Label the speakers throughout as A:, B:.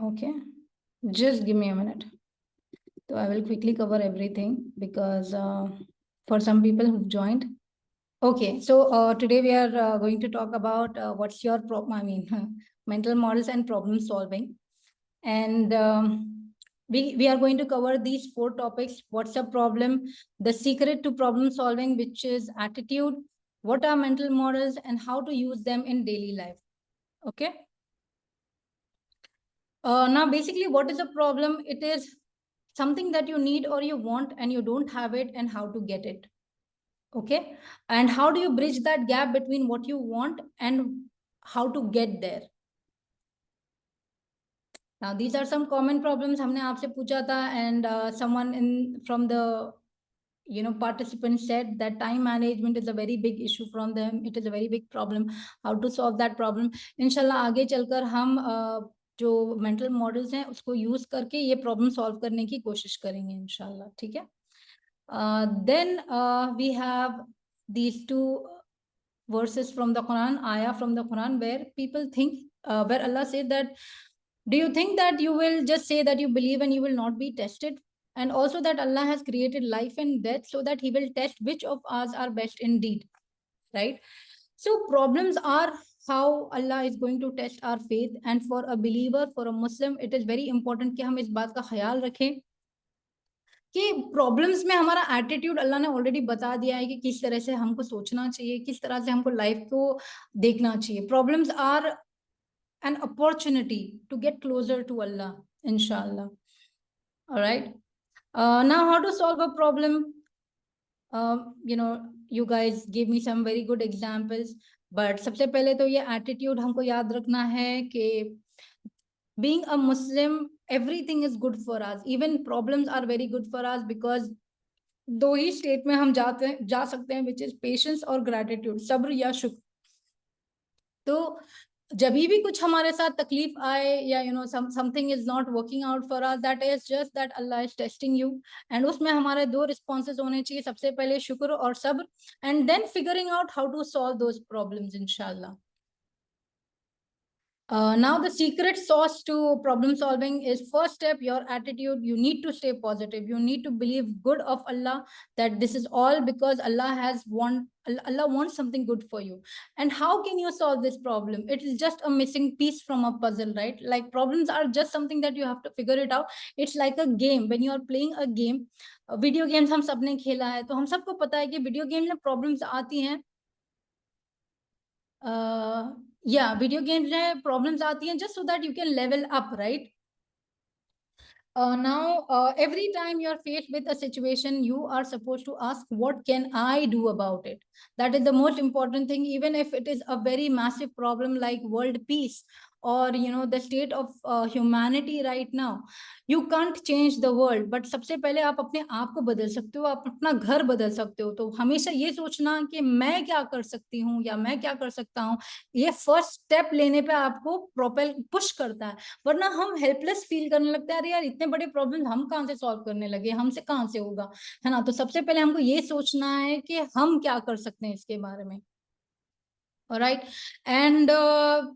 A: Okay, just give me a minute. So I will quickly cover everything because for some people who've joined. Okay, so today we are going to talk about what's your problem, mental models and problem solving. And we are going to cover these 4 topics. What's a problem? The secret to problem solving, which is attitude, what are mental models, and how to use them in daily life. Okay. Now, basically, what is a problem? It is something that you need or you want and you don't have it, and how to get it. Okay. And how do you bridge that gap between what you want and how to get there? Now, these are some common problems हमने आपसे पूछा था, and someone from the participants said that time management is a very big issue from them. It is a very big problem. How to solve that problem? Inshallah आगे चलकर हम जो mental models हैं उसको use करके ये problem solve करने की कोशिश करेंगे इंशाल्लाह. ठीक है? Then we have these 2 verses from the Quran, ayah from the Quran, where people think, where Allah said that, do you think that you will just say that you believe and you will not be tested? And also that Allah has created life and death so that he will test which of us are best indeed, right? So problems are how Allah is going to test our faith. And for a believer, for a Muslim, it is very important कि हम इस बात का ख्याल रखें कि problems में हमारा एटीट्यूड अल्लाह ने ऑलरेडी बता दिया है कि किस तरह से हमको सोचना चाहिए, किस तरह से हमको लाइफ को देखना चाहिए. Problems are an opportunity to get closer to Allah, inshallah. All right. Now, how to solve a problem? You guys give me some very good examples, but सबसे पहले तो ये attitude हमको याद रखना है कि being a Muslim, everything is good for us. Even problems are very good for us because दो ही स्टेट में हम जा सकते हैं, which is patience और gratitude, सब्र या शुक्र. तो जब भी कुछ हमारे साथ तकलीफ आए या something is not working out for us, that is just that Allah is testing you. And उसमें हमारे 2 responses होने चाहिए, सबसे पहले शुक्र और सब्र, and then figuring out how to solve those problems, inshallah. Now, the secret sauce to problem solving is, first step, your attitude. You need to stay positive. You need to believe good of Allah, that this is all because Allah wants something good for you. And how can you solve this problem? It is just a missing piece from a puzzle, right? Like problems are just something that you have to figure it out. It's like a game. When you are playing a game, video games हम सबने खेला है, तो हम सबको पता है कि video game में problems आती हैं. Video games में problems आती हैं just so that you can level up, right? Now, every time you're faced with a situation, you are supposed to ask, what can I do about it? That is the most important thing, even if it is a very massive problem like world peace or the state of humanity right now. You can't change the world, but सबसे पहले आप अपने आप को बदल सकते हो, आप अपना घर बदल सकते हो. तो हमेशा ये सोचना कि मैं क्या कर सकती हूँ या मैं क्या कर सकता हूँ, ये फर्स्ट स्टेप लेने पे आपको प्रोपेल पुश करता है. वरना हम हेल्पलेस फील करने लगते हैं, अरे यार इतने बड़े प्रॉब्लम हम कहाँ से सॉल्व करने लगे, हमसे कहाँ से होगा, है ना. तो सबसे पहले हमको ये सोचना है कि हम क्या कर सकते हैं इसके बारे में. Alright, and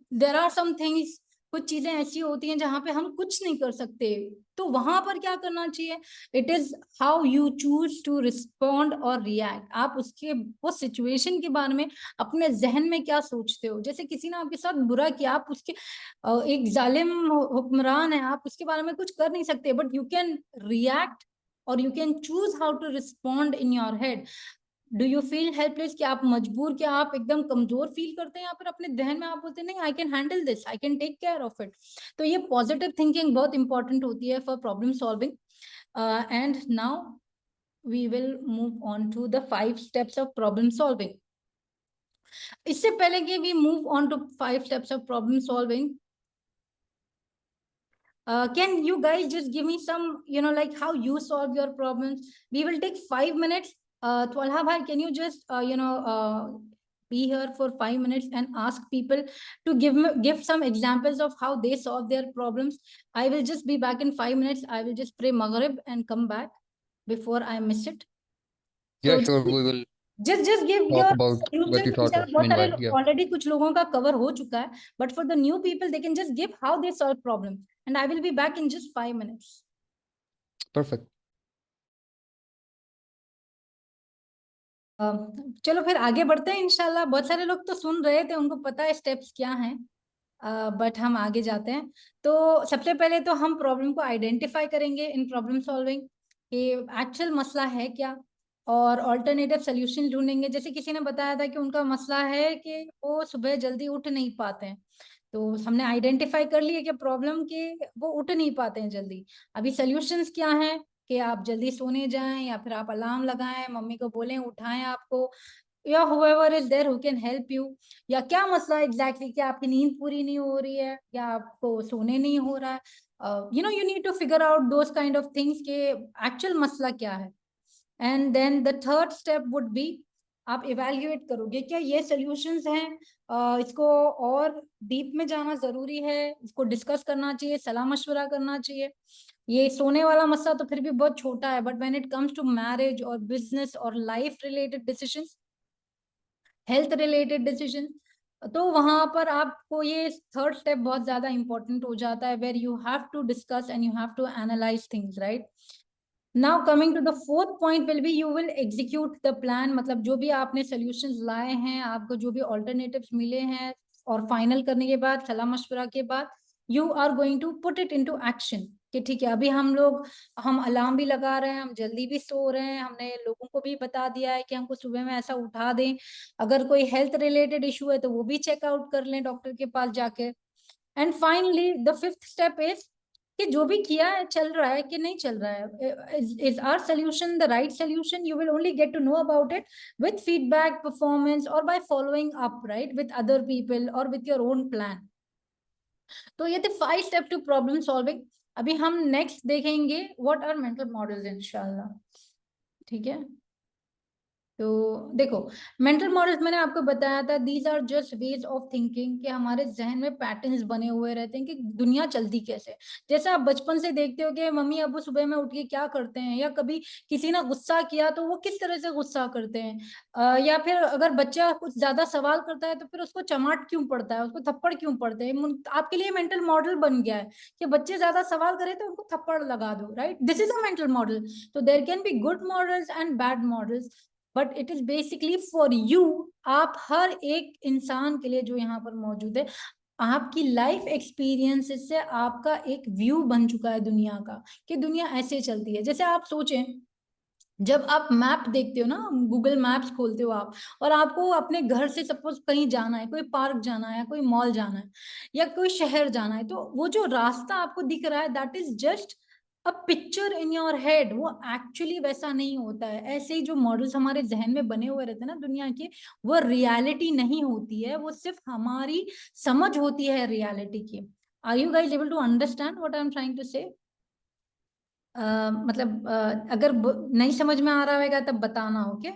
A: there are some things, कुछ चीजें ऐसी होती हैं जहां पे हम कुछ नहीं कर सकते, तो वहां पर क्या करना चाहिए? It is how you choose to respond और रिएक्ट. आप उस सिचुएशन के बारे में अपने जहन में क्या सोचते हो. जैसे किसी ने आपके साथ बुरा किया, आप उसके एक जालिम हुक्मरान है, आप उसके बारे में कुछ कर नहीं सकते, बट यू कैन रिएक्ट और you can choose how to respond in your head. Do you feel helpless, कि आप मजबूर, क्या आप एकदम कमजोर फील करते हैं, या फिर अपने जहन में आप बोलते हैं नहीं, I can handle this, I can take care of it. तो ये पॉजिटिव थिंकिंग बहुत इंपॉर्टेंट होती है for problem solving. And now we will move on to the 5 steps of problem solving. इससे पहले कि we move on to 5 steps of problem solving, can you guys just give me some like how you solve your problems? We will take 5 minutes. Twalha bhai, can you just be here for 5 minutes and ask people to give some examples of how they solve their problems? I will just be back in 5 minutes. I will just pray Maghrib and come back before I miss it.
B: Yeah, sure, we will
A: just give
B: talk
A: your
B: about what you
A: solution.
B: thought of
A: बहुत सारे
B: meanwhile. Yeah,
A: already कुछ लोगों का cover हो चुका है, but for the new people they can just give how they solve problem, and I will be back in just 5 minutes.
B: perfect.
A: चलो फिर आगे बढ़ते हैं इंशाल्लाह। बहुत सारे लोग तो सुन रहे थे, उनको पता है स्टेप्स क्या हैं, बट हम आगे जाते हैं। तो सबसे पहले तो हम प्रॉब्लम को आइडेंटिफाई करेंगे इन प्रॉब्लम सॉल्विंग कि एक्चुअल मसला है क्या, और ऑल्टरनेटिव सोल्यूशन ढूंढेंगे। जैसे किसी ने बताया था कि उनका मसला है कि वो सुबह जल्दी उठ नहीं पाते हैं, तो हमने आइडेंटिफाई कर लिया कि प्रॉब्लम के वो उठ नहीं पाते हैं जल्दी। अभी सोल्यूशंस क्या हैं कि आप जल्दी सोने जाएं, या फिर आप अलार्म लगाएं, मम्मी को बोलें उठाएं आपको, या whoever is there who can help you। या क्या मसला एग्जैक्टली, कि आपकी नींद पूरी नहीं हो रही है या आपको सोने नहीं हो रहा है, you need to figure out those kind of things के एक्चुअल मसला क्या है। And then the third step would be, आप इवेल्युएट करोगे क्या ये सॉल्यूशंस हैं, इसको और डीप में जाना जरूरी है, इसको डिस्कस करना चाहिए, सलाह मशवरा करना चाहिए। ये सोने वाला मसला तो फिर भी बहुत छोटा है, but when it comes to marriage और बिजनेस और life related decisions, health related decision, तो वहां पर आपको ये थर्ड स्टेप बहुत ज्यादा इंपॉर्टेंट हो जाता है, where you have to discuss and you have to analyse things, right. Now coming to the fourth point will be you will execute the plan. मतलब जो भी आपने सोल्यूशंस लाए हैं, आपको जो भी ऑल्टरनेटिव्स मिले हैं, और फाइनल करने के बाद, सलाह मशवरा के बाद, you are going to put it into action. कि ठीक है, अभी हम अलार्म भी लगा रहे हैं, हम जल्दी भी सो रहे हैं, हमने लोगों को भी बता दिया है कि हमको सुबह में ऐसा उठा दें, अगर कोई हेल्थ रिलेटेड इशू है तो वो भी चेकआउट कर लें डॉक्टर के पास जाके। And finally the fifth step is कि जो भी किया है चल रहा है कि नहीं चल रहा है, is our solution the right solution. You will only get to know about it with feedback, performance, और by following up, right, with other people और विथ योर ओन प्लान। तो ये थे 5 स्टेप टू प्रॉब्लम सॉल्विंग। अभी हम next देखेंगे what are mental models इंशाल्लाह। ठीक है, तो देखो, मेंटल मॉडल्स मैंने आपको बताया था, these are just ways of thinking, कि हमारे जहन में पैटर्न्स बने हुए रहते हैं कि दुनिया चलती कैसे। जैसे आप बचपन से देखते हो कि मम्मी अबू सुबह में उठ के क्या करते हैं, या कभी किसी ने गुस्सा किया तो वो किस तरह से गुस्सा करते हैं, या फिर अगर बच्चा कुछ ज्यादा सवाल करता है तो फिर उसको चमाट क्यों पड़ता है, उसको थप्पड़ क्यों पड़ते हैं। आपके लिए मेंटल मॉडल बन गया है कि बच्चे ज्यादा सवाल करे तो उनको थप्पड़ लगा दो, right, this is a mental model. तो there can be good models and bad models, but it is basically for you. आप हर एक इंसान के लिए जो यहाँ पर मौजूद है, आपकी लाइफ एक्सपीरियंसेस से आपका एक व्यू बन चुका है दुनिया का, कि दुनिया ऐसे चलती है। जैसे आप सोचें, जब आप मैप देखते हो ना, गूगल मैप्स खोलते हो आप, और आपको अपने घर से सपोज कहीं जाना है, कोई पार्क जाना है, कोई मॉल जाना है, या कोई शहर जाना है, तो वो जो रास्ता आपको दिख रहा है that is just a picture in your head. वो एक्चुअली वैसा नहीं होता है। ऐसे ही जो मॉडल्स हमारे जहन में बने हुए रहते हैं ना दुनिया के, वो रियलिटी नहीं होती है, वो सिर्फ हमारी समझ होती है रियलिटी की। Are you guys able to understand what I am trying to say? मतलब अगर नहीं समझ में आ रहा होगा तब बताना, ओके।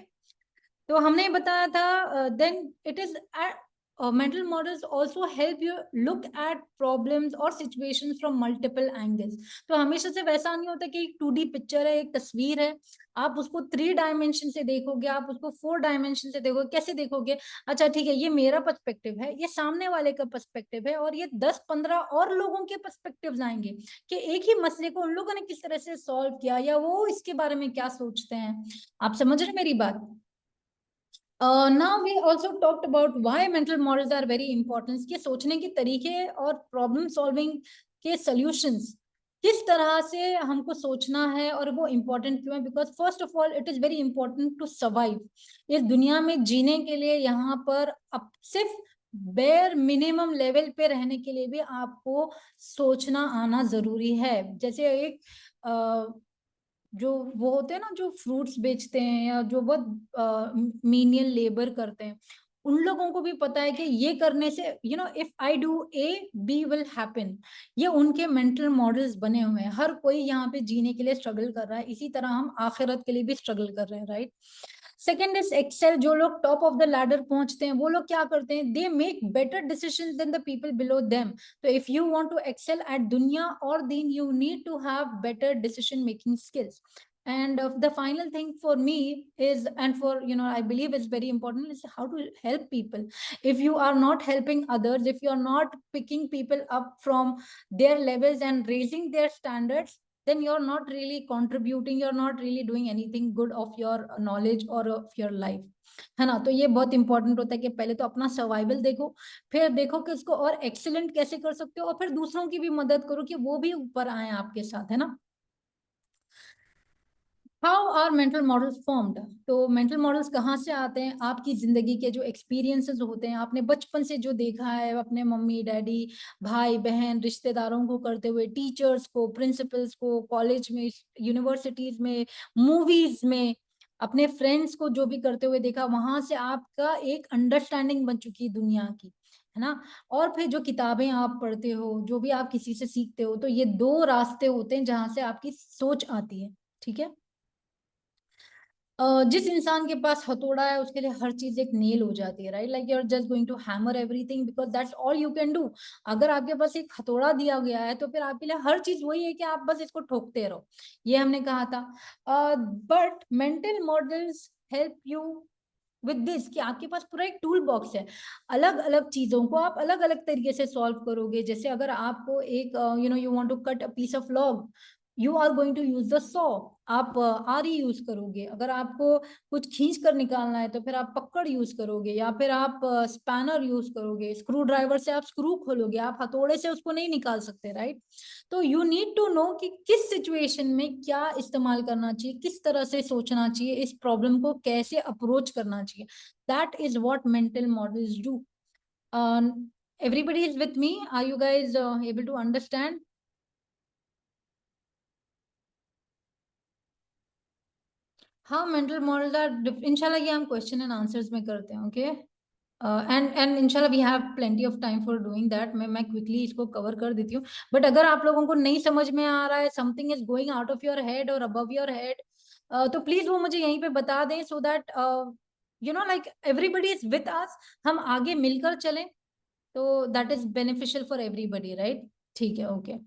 A: तो हमने बताया था, then it is mental models also help you look at problems और situations from multiple angles। तो हमेशा से वैसा नहीं होता कि एक 2D पिक्चर है, एक तस्वीर है, आप उसको 3 डायमेंशन से देखोगे, आप उसको 4 डायमेंशन से देखोगे। कैसे देखोगे? अच्छा ठीक है, ये मेरा पर्सपेक्टिव है, ये सामने वाले का पर्सपेक्टिव है, और ये 10-15 और लोगों के पर्सपेक्टिव्स आएंगे कि एक ही मसले को उन लोगों ने किस तरह से सॉल्व किया, या वो इसके बारे में क्या सोचते हैं। आप समझ रहे मेरी बात? Now we also talked about why mental models are very important, कि सोचने के तरीके और प्रॉब्लम सॉल्विंग के सॉल्यूशंस किस तरह से हमको सोचना है, और वो इम्पोर्टेंट क्यों है। Because first of all it is very important to survive. इस दुनिया में जीने के लिए यहाँ पर अब सिर्फ बेयर मिनिमम लेवल पे रहने के लिए भी आपको सोचना आना जरूरी है। जैसे एक जो वो होते हैं ना, जो फ्रूट्स बेचते हैं, या जो बहुत मीनियल लेबर करते हैं, उन लोगों को भी पता है कि ये करने से if I do A B will happen. ये उनके मेंटल मॉडल्स बने हुए हैं। हर कोई यहाँ पे जीने के लिए स्ट्रगल कर रहा है, इसी तरह हम आखिरत के लिए भी स्ट्रगल कर रहे हैं, राइट। Second is Excel. जो लोग टॉप ऑफ द लैडर पहुंचते हैं, वो लोग क्या करते हैं, they make better decision than the people below them. तो if you want to excel at दुनिया और दीन, you need to have better decision making skills. And the final thing for me is, and for I believe it's very important, is how to help people. If you are not helping others, if you are not picking people up from their levels and raising their standards, then you're not really contributing, you're not really doing anything good of your knowledge or of your life, है ना। तो ये बहुत important होता है कि पहले तो अपना सर्वाइवल देखो, फिर देखो कि उसको और एक्सीलेंट कैसे कर सकते हो, और फिर दूसरों की भी मदद करो कि वो भी ऊपर आए आपके साथ, है ना। How are mental models formed? तो मेंटल मॉडल्स कहाँ से आते हैं? आपकी जिंदगी के जो एक्सपीरियंसेस होते हैं, आपने बचपन से जो देखा है अपने मम्मी डैडी, भाई बहन, रिश्तेदारों को करते हुए, टीचर्स को, प्रिंसिपल्स को, कॉलेज में, यूनिवर्सिटीज में, मूवीज में, अपने फ्रेंड्स को जो भी करते हुए देखा, वहां से आपका एक अंडरस्टैंडिंग बन चुकी है दुनिया की, है ना। और फिर जो किताबें आप पढ़ते हो, जो भी आप किसी से सीखते हो, तो ये दो रास्ते होते हैं जहां से आपकी सोच आती है, ठीक है। जिस इंसान के पास हथौड़ा है उसके लिए हर चीज एक नेल हो जाती है, right. Like you are just going to hammer everything because that's all you can do. अगर आपके पास एक हथौड़ा दिया गया है तो फिर आपके लिए हर चीज वही है कि आप बस इसको ठोकते रहो, ये हमने कहा था। But mental models help you with this, कि आपके पास पूरा एक टूल बॉक्स है, अलग अलग चीजों को आप अलग अलग तरीके से सॉल्व करोगे। जैसे अगर आपको एक you want to cut a piece of log, you are going to use the saw, आप आरी यूज करोगे। अगर आपको कुछ खींच कर निकालना है तो फिर आप पकड़ यूज करोगे, या फिर आप स्पैनर यूज करोगे, स्क्रू ड्राइवर से आप स्क्रू खोलोगे, आप हथौड़े से उसको नहीं निकाल सकते, राइट। तो यू नीड टू नो कि किस सिचुएशन में क्या इस्तेमाल करना चाहिए, किस तरह से सोचना चाहिए, इस प्रॉब्लम को कैसे अप्रोच करना चाहिए। That is what mental models do. everybody is with me? Are you guys able to understand? हाँ, मेंटल मॉडल इंशाल्लाह ये हम क्वेश्चन एंड आंसर्स में करते हैं, ओके। एंड इंशाल्लाह we have plenty of time for doing that. मैं quickly इसको कवर कर देती हूँ। बट अगर आप लोगों को नहीं समझ में आ रहा है, something is going out of your head और अबव योर हेड, तो प्लीज वो मुझे यहीं पे बता दें, so that like everybody is with us, हम आगे मिलकर चलें, तो that is beneficial for everybody, right. ठीक है, ओके।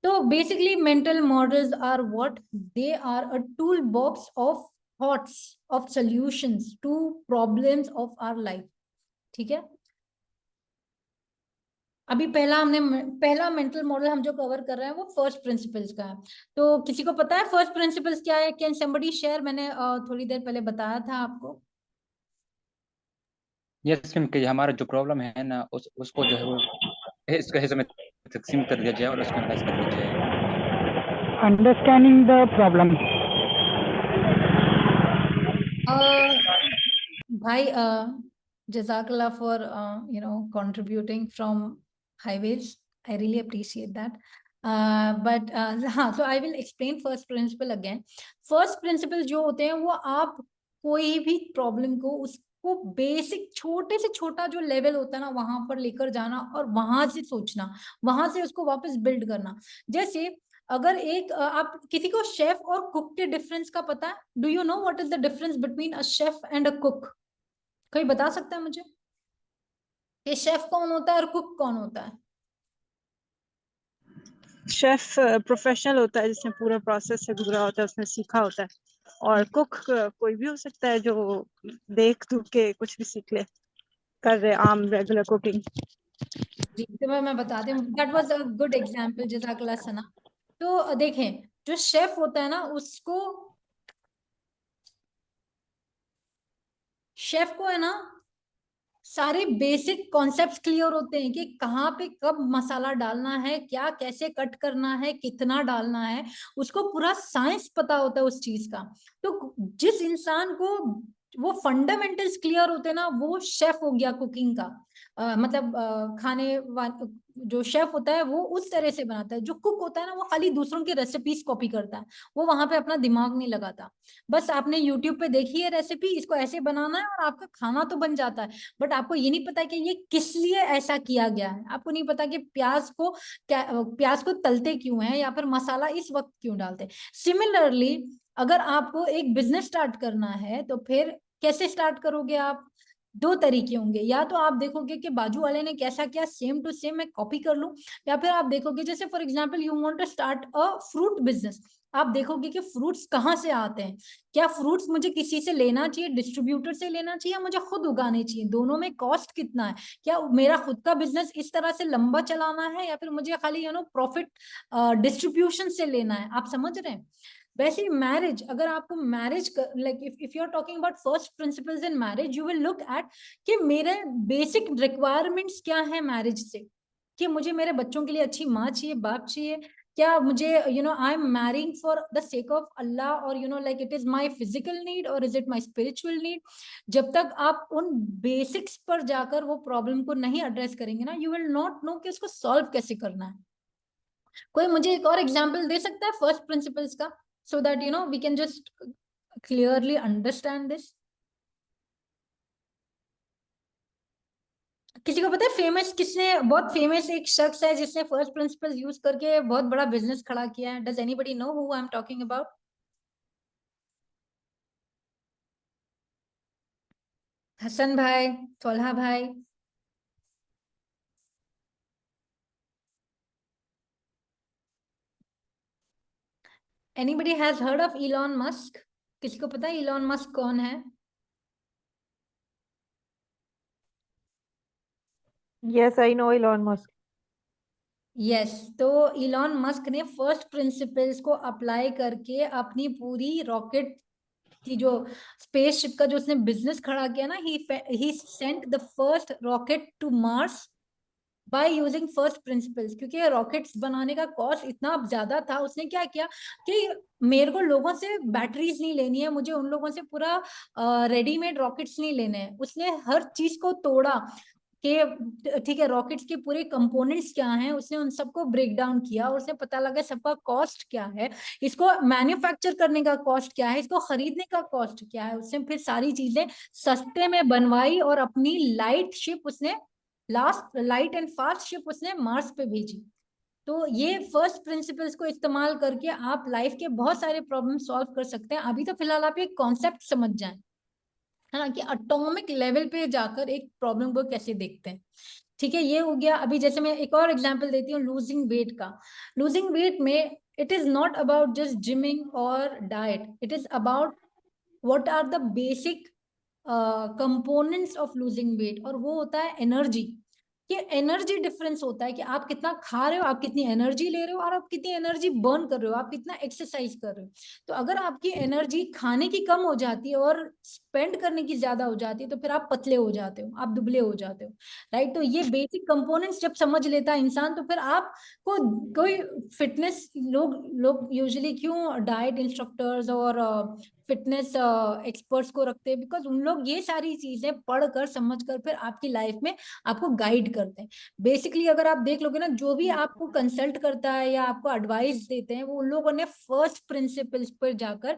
A: तो basically mental models are what? They are a toolbox of thoughts, of solutions to problems of our life, ठीक है। अभी पहला मेंटल मॉडल हम जो कवर कर रहे हैं वो फर्स्ट प्रिंसिपल्स का है। तो किसी को पता है फर्स्ट प्रिंसिपल्स क्या है? Can somebody share? मैंने थोड़ी देर पहले बताया था आपको।
C: यस मैम, कि हमारा जो प्रॉब्लम है ना उसको जो है वो इसका हिस्से में तकसीम कर दिया जाए और उसको एनालाइज कर दिया जाए।
D: Understanding the problem.
A: भाई jazakallah for contributing from highways. I really appreciate that. But so I will explain first principle again. First principle जो होते हैं वो आप कोई भी प्रॉब्लम को उसको बेसिक छोटे से छोटा जो लेवल होता है ना वहां पर लेकर जाना और वहां से सोचना, वहां से उसको वापस बिल्ड करना। जैसे अगर एक आप किसी को शेफ और कुक के डिफरेंस का पता है? Do you know what is the difference between a chef and a cook? कोई बता सकता है मुझे कि शेफ कौन होता है और कुक कौन होता है?
D: शेफ प्रोफेशनल होता है जिसने पूरा प्रोसेस से गुजरा होता है, उसने सीखा होता है। और कुक कोई भी हो सकता है जो देख दुख के कुछ भी सीख ले, कर रहे आम रेगुलर कुकिंग।
A: जी, तो मैं बताती हूँ। That was a good example, जज़ाकल्लाह सना। तो देखें, जो शेफ होता है ना उसको, शेफ को है ना सारे बेसिक कॉन्सेप्ट्स क्लियर होते हैं कि कहाँ पे कब मसाला डालना है, क्या कैसे कट करना है, कितना डालना है, उसको पूरा साइंस पता होता है उस चीज का। तो जिस इंसान को वो फंडामेंटल्स क्लियर होते हैं ना, वो शेफ हो गया कुकिंग का। मतलब जो शेफ होता है वो उस तरह से बनाता है। जो कुक होता है ना वो खाली दूसरों की रेसिपीज कॉपी करता है, वो वहां पे अपना दिमाग नहीं लगाता। बस आपने यूट्यूब पे देखी है रेसिपी, इसको ऐसे बनाना है और आपका खाना तो बन जाता है। बट आपको ये नहीं पता कि ये किस लिए ऐसा किया गया है। आपको नहीं पता कि प्याज को तलते क्यों है, या फिर मसाला इस वक्त क्यों डालते हैं। सिमिलरली अगर आपको एक बिजनेस स्टार्ट करना है तो फिर कैसे स्टार्ट करोगे आप? दो तरीके होंगे, या तो आप देखोगे कि बाजू वाले ने कैसा किया, सेम टू सेम मैं कॉपी कर लूं, या फिर आप देखोगे जैसे for example you want to start a fruit business, आप देखोगे कि फ्रूट्स कहाँ से आते हैं, क्या फ्रूट्स मुझे किसी से लेना चाहिए, डिस्ट्रीब्यूटर से लेना चाहिए, मुझे खुद उगाने चाहिए, दोनों में कॉस्ट कितना है, क्या मेरा खुद का बिजनेस इस तरह से लंबा चलाना है, या फिर मुझे खाली प्रॉफिट डिस्ट्रीब्यूशन से लेना है, आप समझ रहे हैं। वैसे मैरिज, अगर आपको marriage like if you are talking about first principles in marriage, you will look at कि मेरे बेसिक रिक्वायरमेंट्स क्या है मैरिज से, कि मुझे मेरे बच्चों के लिए अच्छी माँ चाहिए, बाप चाहिए, क्या मुझे I am marrying for the sake of Allah, और like it is my physical need और is it my spiritual need. जब तक आप उन बेसिक्स पर जाकर वो प्रॉब्लम को नहीं एड्रेस करेंगे ना, यू विल नॉट नो कि उसको सॉल्व कैसे करना है। कोई मुझे एक और एग्जांपल दे सकता है फर्स्ट प्रिंसिपल्स का, so that we can just clearly understand this? किसी को पता है फेमस किसने, बहुत फेमस एक शख्स है जिसने फर्स्ट प्रिंसिपल यूज करके बहुत बड़ा बिजनेस खड़ा किया है? Does anybody know who I am talking about? Hassan भाई, तोल्हा भाई? Anybody has heard of Elon Musk? किसी को पता है इलॉन मस्क कौन है?
E: Yes, I know Elon Musk.
A: Yes तो इलॉन मस्क ने फर्स्ट प्रिंसिपल्स को अप्लाई करके अपनी पूरी रॉकेट की जो स्पेसशिप का जो उसने बिजनेस खड़ा किया ना, he sent the first rocket to Mars by using first principles. क्योंकि रॉकेट्स बनाने का कॉस्ट इतना ज्यादा था, उसने क्या किया कि मेरे को लोगों से बैटरीज नहीं लेनी है, मुझे उन लोगों से पूरा रेडीमेड रॉकेट्स नहीं लेने हैं, उसने हर चीज को तोड़ा कि ठीक है रॉकेट्स के पूरे कंपोनेंट्स क्या हैं, उसने उन सबको ब्रेक डाउन किया और उसे पता लगा सबका कॉस्ट क्या है, इसको मैन्युफैक्चर करने का कॉस्ट क्या है, इसको खरीदने का कॉस्ट क्या है। उसने फिर सारी चीजें सस्ते में बनवाई और अपनी लाइट शिप उसने लाइट एंड फास्ट शिप उसने मार्स पे भेजी। तो ये फर्स्ट प्रिंसिपल्स को इस्तेमाल करके आप लाइफ के बहुत सारे प्रॉब्लम सॉल्व कर सकते हैं। अभी तो फिलहाल आप ये कॉन्सेप्ट समझ जाएं, है ना, कि एटॉमिक लेवल पे जाकर एक प्रॉब्लम को कैसे देखते हैं। ठीक है, ये हो गया। अभी जैसे मैं एक और एग्जांपल देती हूँ लूजिंग वेट का। लूजिंग वेट में it is not about just gymming और diet, it is about what are the basic components of losing weight, और वो होता है एनर्जी। ये एनर्जी डिफरेंस होता है कि आप कितना खा रहे हो, आप कितनी एनर्जी ले रहे हो, और आप कितनी एनर्जी बर्न कर रहे हो, आप कितना एक्सरसाइज कर रहे हो। तो अगर आपकी एनर्जी खाने की कम हो जाती है और स्पेंड करने की ज्यादा हो जाती है, तो फिर आप पतले हो जाते हो, आप दुबले हो जाते हो, राइट। तो ये बेसिक कंपोनेंट्स जब समझ लेता है इंसान, तो फिर आपको कोई फिटनेस लोग यूजुअली क्यों डाइट इंस्ट्रक्टर्स और फिटनेस एक्सपर्ट्स को रखते हैं, बिकॉज उन लोग ये सारी चीजें पढ़कर समझकर फिर आपकी लाइफ में आपको गाइड करते हैं। बेसिकली अगर आप देख लोगे ना, जो भी आपको कंसल्ट करता है या आपको एडवाइस देते हैं, वो उन लोगों ने फर्स्ट प्रिंसिपल्स पर जाकर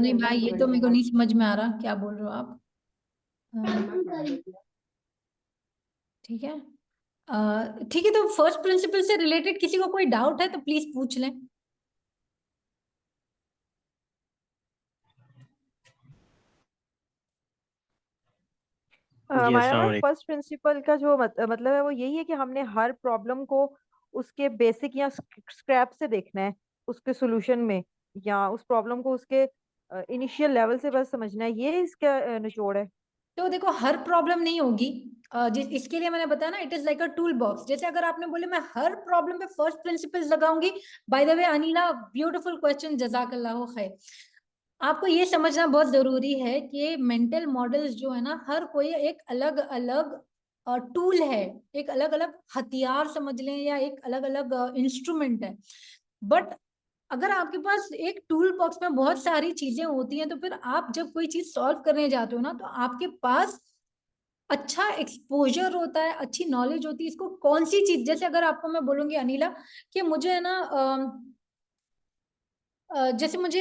A: नहीं भाई, ये तो मेरे को नहीं समझ में आ रहा क्या बोल रहे हो आप। ठीक है, ठीक है, तो फर्स्ट प्रिंसिपल से रिलेटेड किसी को कोई डाउट है तो प्लीज पूछ लें।
E: माया, फर्स्ट प्रिंसिपल का जो मतलब है वो यही है कि हमने हर प्रॉब्लम को उसके बेसिक या स्क्रैप से देखना है, उसके सॉल्यूशन में, या उस प्रॉब्लम को उसके इनिशियल लेवल से बस समझना है, ये इसका निचोड़ है।
A: तो देखो हर प्रॉब्लम नहीं होगी, इसके लिए मैंने बताया ना, it is like a tool box. जैसे अगर आपने बोले मैं हर प्रॉब्लम पे फर्स्ट प्रिंसिपल्स लगाऊंगी, by the way Anila beautiful question, जजाकल्लाह खैर। आपको ये समझना बहुत जरूरी है कि मेंटल मॉडल्स जो है ना, हर कोई एक अलग अलग टूल है, एक अलग अलग हथियार समझ लें, या एक अलग अलग इंस्ट्रूमेंट है। बट अगर आपके पास एक टूल बॉक्स में बहुत सारी चीजें होती हैं, तो फिर आप जब कोई चीज सॉल्व करने जाते हो ना, तो आपके पास अच्छा एक्सपोजर होता है, अच्छी नॉलेज होती है, इसको कौन सी चीज, जैसे अगर आपको मैं बोलूंगी अनिला कि मुझे है ना जैसे मुझे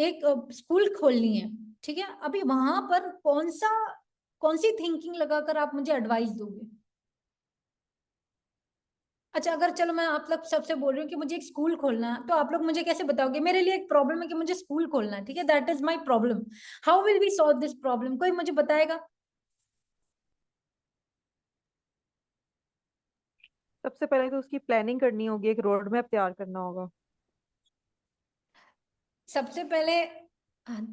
A: एक स्कूल खोलनी है, ठीक है, अभी वहां पर कौन सी थिंकिंग लगाकर आप मुझे एडवाइस दोगे? अच्छा, अगर चलो मैं आप लोग सबसे बोल रही हूँ कि मुझे एक स्कूल खोलना है, तो आप लोग मुझे कैसे बताओगे? मेरे लिए एक प्रॉब्लम है कि मुझे स्कूल खोलना है, ठीक है, that is my problem. How will we solve this problem? कोई मुझे बताएगा?
E: सबसे पहले तो उसकी प्लानिंग करनी होगी, एक रोड मैप तैयार करना होगा।
A: सबसे पहले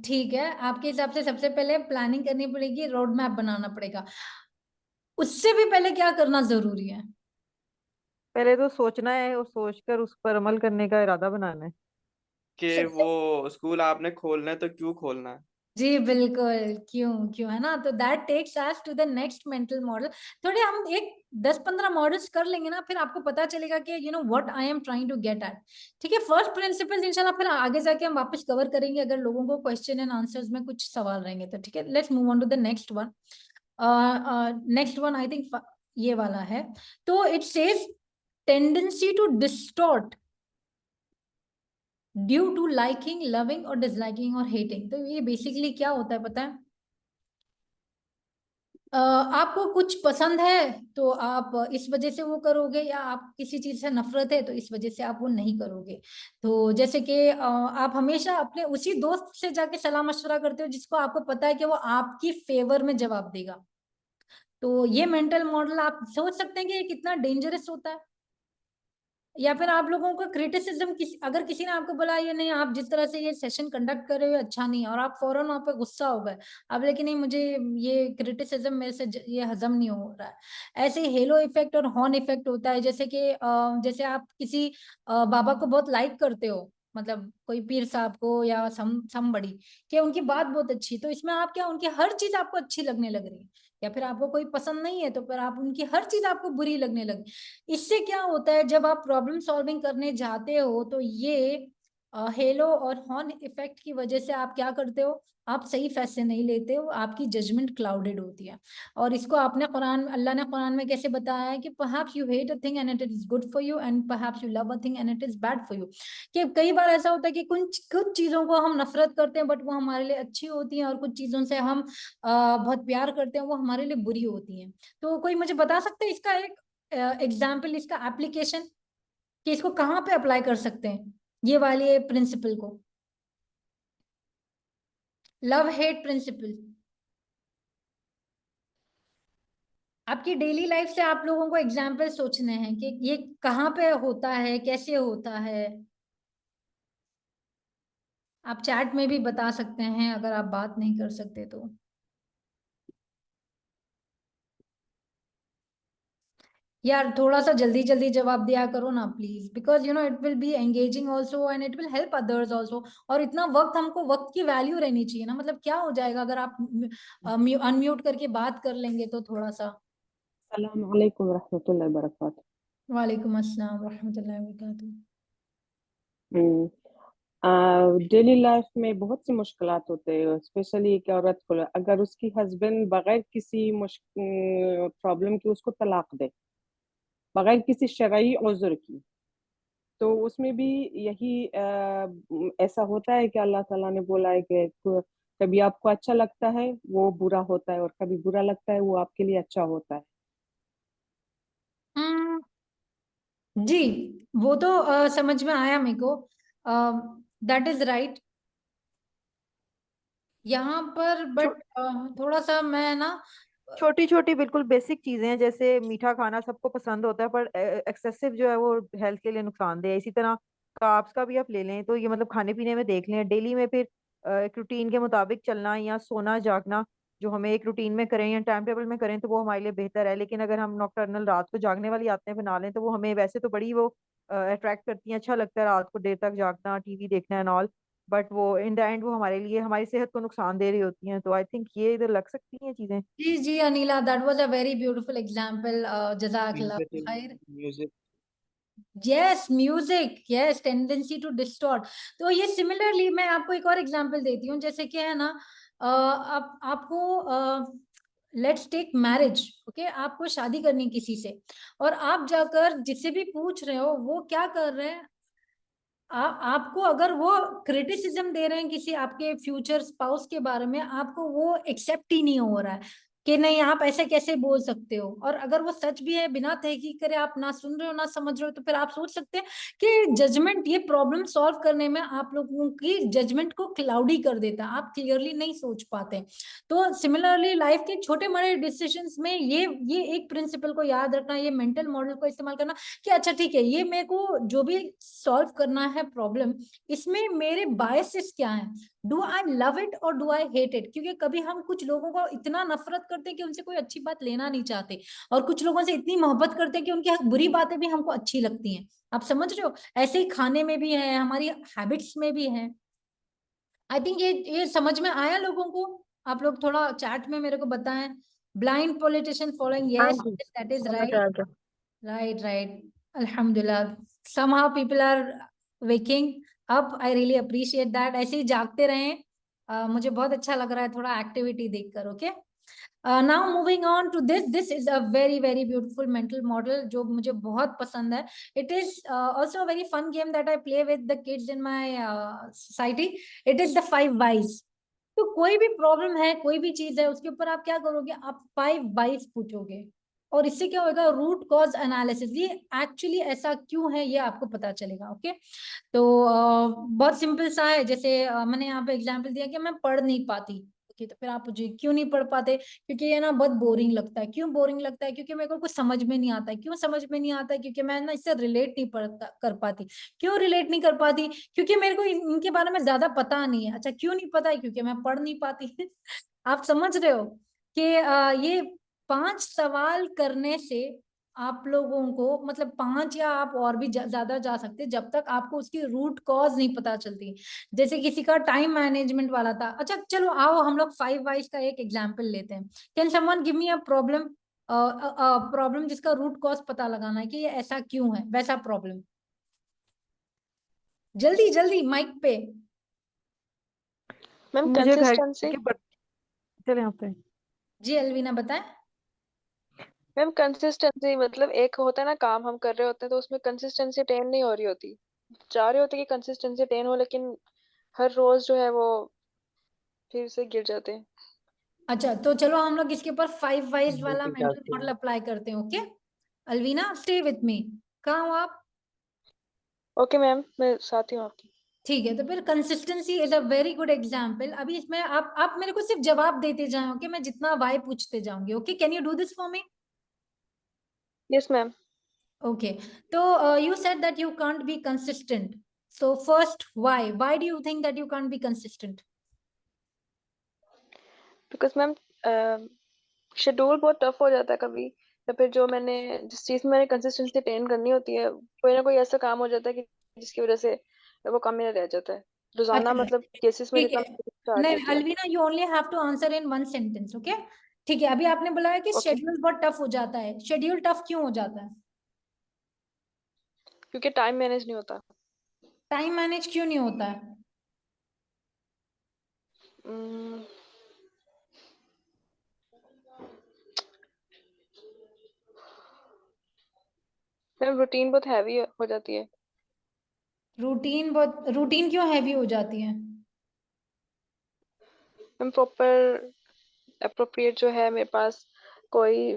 A: ठीक है, आपके हिसाब से सबसे पहले प्लानिंग करनी पड़ेगी, रोड मैप बनाना पड़ेगा। उससे भी पहले क्या करना जरूरी है?
E: पहले तो सोचना है और सोचकर उस पर अमल करने का इरादा बनाना है।
F: कि
A: सबसे
F: वो स्कूल आपने खोलना है तो क्यों खोलना है।
A: जी बिल्कुल, क्यों क्यों, है ना? तो that takes us to the next mental model. थोड़े हम एक 10-15 मॉडल्स कर लेंगे ना, फिर आपको पता चलेगा कि you know what I am trying to get at. ठीक है, फर्स्ट प्रिंसिपल इंशाल्लाह फिर आगे जाके हम वापस कवर करेंगे, अगर लोगों को क्वेश्चन एंड आंसर्स में कुछ सवाल रहेंगे तो। ठीक है, let's move on to the next one. Next one I think ये वाला है। तो it says tendency to distort due to liking, loving और डिसलाइकिंग और हेटिंग। तो ये बेसिकली क्या होता है पता है? आपको कुछ पसंद है तो आप इस वजह से वो करोगे, या आप किसी चीज से नफरत है तो इस वजह से आप वो नहीं करोगे। तो जैसे कि आप हमेशा अपने उसी दोस्त से जाके सलाह मशवरा करते हो जिसको आपको पता है कि वो आपकी फेवर में जवाब देगा। तो ये मेंटल मॉडल आप सोच सकते हैं कि ये कितना डेंजरस होता है। या फिर आप लोगों का क्रिटिसिज्म, अगर किसी ने आपको बोला ये नहीं, आप जिस तरह से ये सेशन कंडक्ट कर रहे हो अच्छा नहीं है, और आप फौरन वहां पे गुस्सा हो गए, अब लेकिन नहीं मुझे ये क्रिटिसिज्म मेरे से ये हजम नहीं हो रहा है। ऐसे हेलो इफेक्ट और हॉर्न इफेक्ट होता है। जैसे कि जैसे आप किसी बाबा को बहुत लाइक करते हो, मतलब कोई पीर साहब को या समबड़ी, कि उनकी बात बहुत अच्छी, तो इसमें आप क्या उनकी हर चीज आपको अच्छी लगने लग रही है। या फिर आपको कोई पसंद नहीं है तो फिर आप उनकी हर चीज आपको बुरी लगने लगी। इससे क्या होता है, जब आप प्रॉब्लम सॉल्विंग करने जाते हो तो ये हेलो और हॉर्न इफेक्ट की वजह से आप क्या करते हो, आप सही फैसले नहीं लेते हो, आपकी जजमेंट क्लाउडेड होती है। और इसको आपने कुरान, अल्लाह ने कुरान में कैसे बताया है कि perhaps you hate a thing and it is good for you and perhaps you love a thing and it is bad for you। कि कई बार ऐसा होता है कि कुछ कुछ चीजों को हम नफरत करते हैं बट वो हमारे लिए अच्छी होती हैं, और कुछ चीजों से हम बहुत प्यार करते हैं, वो हमारे लिए बुरी होती हैं। तो कोई मुझे बता सकते हैं इसका एक एग्जाम्पल, इसका एप्लीकेशन, कि इसको कहाँ पे अप्लाई कर सकते हैं ये वाले प्रिंसिपल को, लव हेट प्रिंसिपल? आपकी डेली लाइफ से आप लोगों को एग्जाम्पल सोचने हैं कि ये कहाँ पे होता है, कैसे होता है। आप चैट में भी बता सकते हैं अगर आप बात नहीं कर सकते तो। यार थोड़ा सा जल्दी जल्दी जवाब दिया करो ना please, because you know it will be engaging also and it will help others also. और इतना वक्त, हमको वक्त की वैल्यू रहनी चाहिए ना, मतलब क्या हो जाएगा अगर आप अनम्यूट करके बात कर लेंगे तो थोड़ा सा।
G: अस्सलाम वालेकुम रहमतुल्लाहि वबरकातुहू।
A: वालेकुम अस्सलाम रहमतुल्लाहि वबरकातुहू।
G: डेली लाइफ में बहुत सी मुश्किलात होते हैं, स्पेशली एक औरत को अगर उसकी हस्बैंड बगैर किसी प्रॉब्लम के उसको तलाक दे, बगैर किसी शरई उज़्र की, तो उसमें भी यही ऐसा होता है कि अल्लाह ताला ने बोला है कि कभी आपको अच्छा लगता है वो बुरा होता है और कभी बुरा लगता है वो आपके लिए अच्छा होता है।
A: हम्म, जी, वो तो समझ में आया मेरे को, दैट इज राइट। यहाँ पर बट थोड़ा सा मैं ना
E: छोटी छोटी बिल्कुल बेसिक चीजें हैं, जैसे मीठा खाना सबको पसंद होता है पर एक्सेसिव जो है वो हेल्थ के लिए नुकसानदेह है। इसी तरह कार्ब्स का भी आप ले लें तो ये मतलब खाने पीने में देख लें डेली में, फिर एक रूटीन के मुताबिक चलना या सोना जागना जो हमें एक रूटीन में करें या टाइम टेबल में करें तो वो हमारे लिए बेहतर है। लेकिन अगर हम नॉकटर्नल रात को जागने वाली आदतें बना लें तो वो हमें वैसे तो बड़ी वो अट्रैक्ट करती हैं, अच्छा लगता है रात को देर तक जागना, टीवी देखना एंड ऑल, बट वो इन द एंड वो हमारे लिए हमारी सेहत को नुकसान दे रही होती हैं। तो आई थिंक ये इधर लग सकती हैं चीजें।
A: जी जी Anila, that was a very beautiful example, जज़ाकल्लाह खैर।
F: Music.
A: Yes music, yes tendency to distort. तो ये सिमिलरली मैं आपको एक और एग्जांपल देती हूँ, जैसे कि है ना आप आपको लेट्स टेक मैरिज, ओके, आपको शादी करनी किसी से, और आप जाकर जिससे भी पूछ रहे हो वो क्या कर रहे हैं, आपको अगर वो क्रिटिसिज्म दे रहे हैं किसी आपके फ्यूचर स्पाउस के बारे में, आपको वो एक्सेप्ट ही नहीं हो रहा है। कि नहीं आप ऐसे कैसे बोल सकते हो, और अगर वो सच भी है बिना तहकीक करे आप ना सुन रहे हो ना समझ रहे हो, तो फिर आप सोच सकते हैं कि जजमेंट, ये प्रॉब्लम सॉल्व करने में आप लोगों की जजमेंट को क्लाउडी कर देता है, आप क्लियरली नहीं सोच पाते। तो सिमिलरली लाइफ के छोटे बड़े डिसीजंस में ये एक प्रिंसिपल को याद रखना, ये मेंटल मॉडल को इस्तेमाल करना कि अच्छा ठीक है, ये मेरे को जो भी सॉल्व करना है प्रॉब्लम, इसमें मेरे बायसेस क्या हैं, डू आई लव इट और डू आई हेट इट। क्योंकि कभी हम कुछ लोगों को इतना नफरत करते हैं कि उनसे कोई अच्छी बात लेना नहीं चाहते, और कुछ लोगों से इतनी मोहब्बत करते हैं कि उनकी बुरी बातें भी हमको अच्छी लगती हैं। आप समझ रहे हो? ऐसे ही खाने में भी है, हमारी हैबिट्स में भी है। आई थिंक ये समझ में आया लोगों को? आप लोग थोड़ा चैट में मेरे को बताएं। ब्लाइंड पॉलिटिशियन फॉलोइंग,
E: हाँ
A: यस
E: जी,
A: दैट इज
E: समझ
A: राइट।
E: आ गया।
A: Right. Alhamdulillah. Somehow people are waking up. I really appreciate that. ऐसे ही जागते रहें। मुझे बहुत अच्छा लग रहा है थोड़ा एक्टिविटी देखकर। Okay, now moving on to this is a very beautiful mental model जो मुझे बहुत पसंद है। It is also a very fun game that I play with the kids in my society. It is the 5 whys. तो कोई भी problem है, कोई भी चीज है, उसके ऊपर आप क्या करोगे, आप 5 whys पूछोगे, और इससे क्या होगा, रूट कॉज एनालिसिस, ये एक्चुअली ऐसा क्यों है ये आपको पता चलेगा। ओके, तो बहुत सिंपल सा है। जैसे मैंने यहाँ पे एग्जांपल दिया कि मैं पढ़ नहीं पाती। ओके, तो फिर आप पूछिए क्यों नहीं पढ़ पाते, क्योंकि ये ना बहुत बोरिंग लगता है। क्यों बोरिंग लगता है? क्योंकि मेरे को कुछ समझ में नहीं आता है। क्यों समझ में नहीं आता है? क्योंकि मैं ना इससे रिलेट नहीं कर पाती। क्यों रिलेट नहीं कर पाती? क्योंकि मेरे को इनके बारे में ज्यादा पता नहीं है। अच्छा, क्यों नहीं पता है? क्योंकि मैं पढ़ नहीं पाती। आप समझ रहे हो कि ये 5 सवाल करने से आप लोगों को, मतलब 5 या आप और भी ज्यादा जा सकते, जब तक आपको उसकी रूट कॉज नहीं पता चलती। जैसे किसी का टाइम मैनेजमेंट वाला था। अच्छा चलो आओ हम लोग 5 वाइज का एक एग्जांपल लेते हैं। Can someone give me a problem, problem जिसका रूट कॉज पता लगाना है कि ये ऐसा क्यों है, वैसा प्रॉब्लम। जल्दी जल्दी माइक पे।
H: मैम
E: मुझे घर
H: कंसिस्टेंसी।
E: के चले यहाँ पे।
A: जी अलवीना बताएं।
H: मैम कंसिस्टेंसी मतलब एक होता है ना, काम हम कर रहे होते हैं तो उसमें कंसिस्टेंसी टेन नहीं हो रही होती, चाह रहे होते कि कंसिस्टेंसी टेन हो, लेकिन हर रोज जो है वो फिर से गिर जाते हैं।
A: अच्छा तो चलो हम लोग इसके ऊपर 5 वाइज वाला मेंटल मॉडल अप्लाई करते हैं। Okay Alvina stay with me. कहाँ हो आप?
H: ओके मैम, मैं साथ ही हूँ आपकी।
A: ठीक है, तो फिर consistency is a very good example. अभी इसमें आप मेरे को सिर्फ जवाब देते जाओ। ओके, मैं जितना वाई पूछते जाऊंगी। Okay, can you do this for me?
H: Yes ma'am.
A: Okay, तो you said that you can't be consistent. So first, why do you think that you can't be consistent?
H: Because ma'am schedule बहुत tough हो जाता है कभी, या फिर जो मैंने जिस चीज में मैंने कंसिस्टेंसी टेन करनी होती है, कोई ना कोई ऐसा काम हो जाता है कि जिसकी वजह से वो काम मेरा रह जाता है रोजाना,
A: अच्छा
H: मतलब केसेस मेरे
A: ठीक है,
H: कम स्टार्ट
A: नहीं
H: होते हैं।
A: Alvina you only have to answer in 1 sentence. Okay ठीक है, अभी आपने बुलाया कि
H: ओके,
A: शेड्यूल बहुत टफ हो जाता है। शेड्यूल टफ क्यों हो जाता है?
H: क्योंकि टाइम मैनेज नहीं होता।
A: टाइम मैनेज क्यों नहीं होता है?
H: मैम रूटीन बहुत हैवी हो जाती है।
A: रूटीन क्यों हैवी हो जाती है?
H: मैम प्रॉपर अप्रोप्रिएट जो है मेरे पास कोई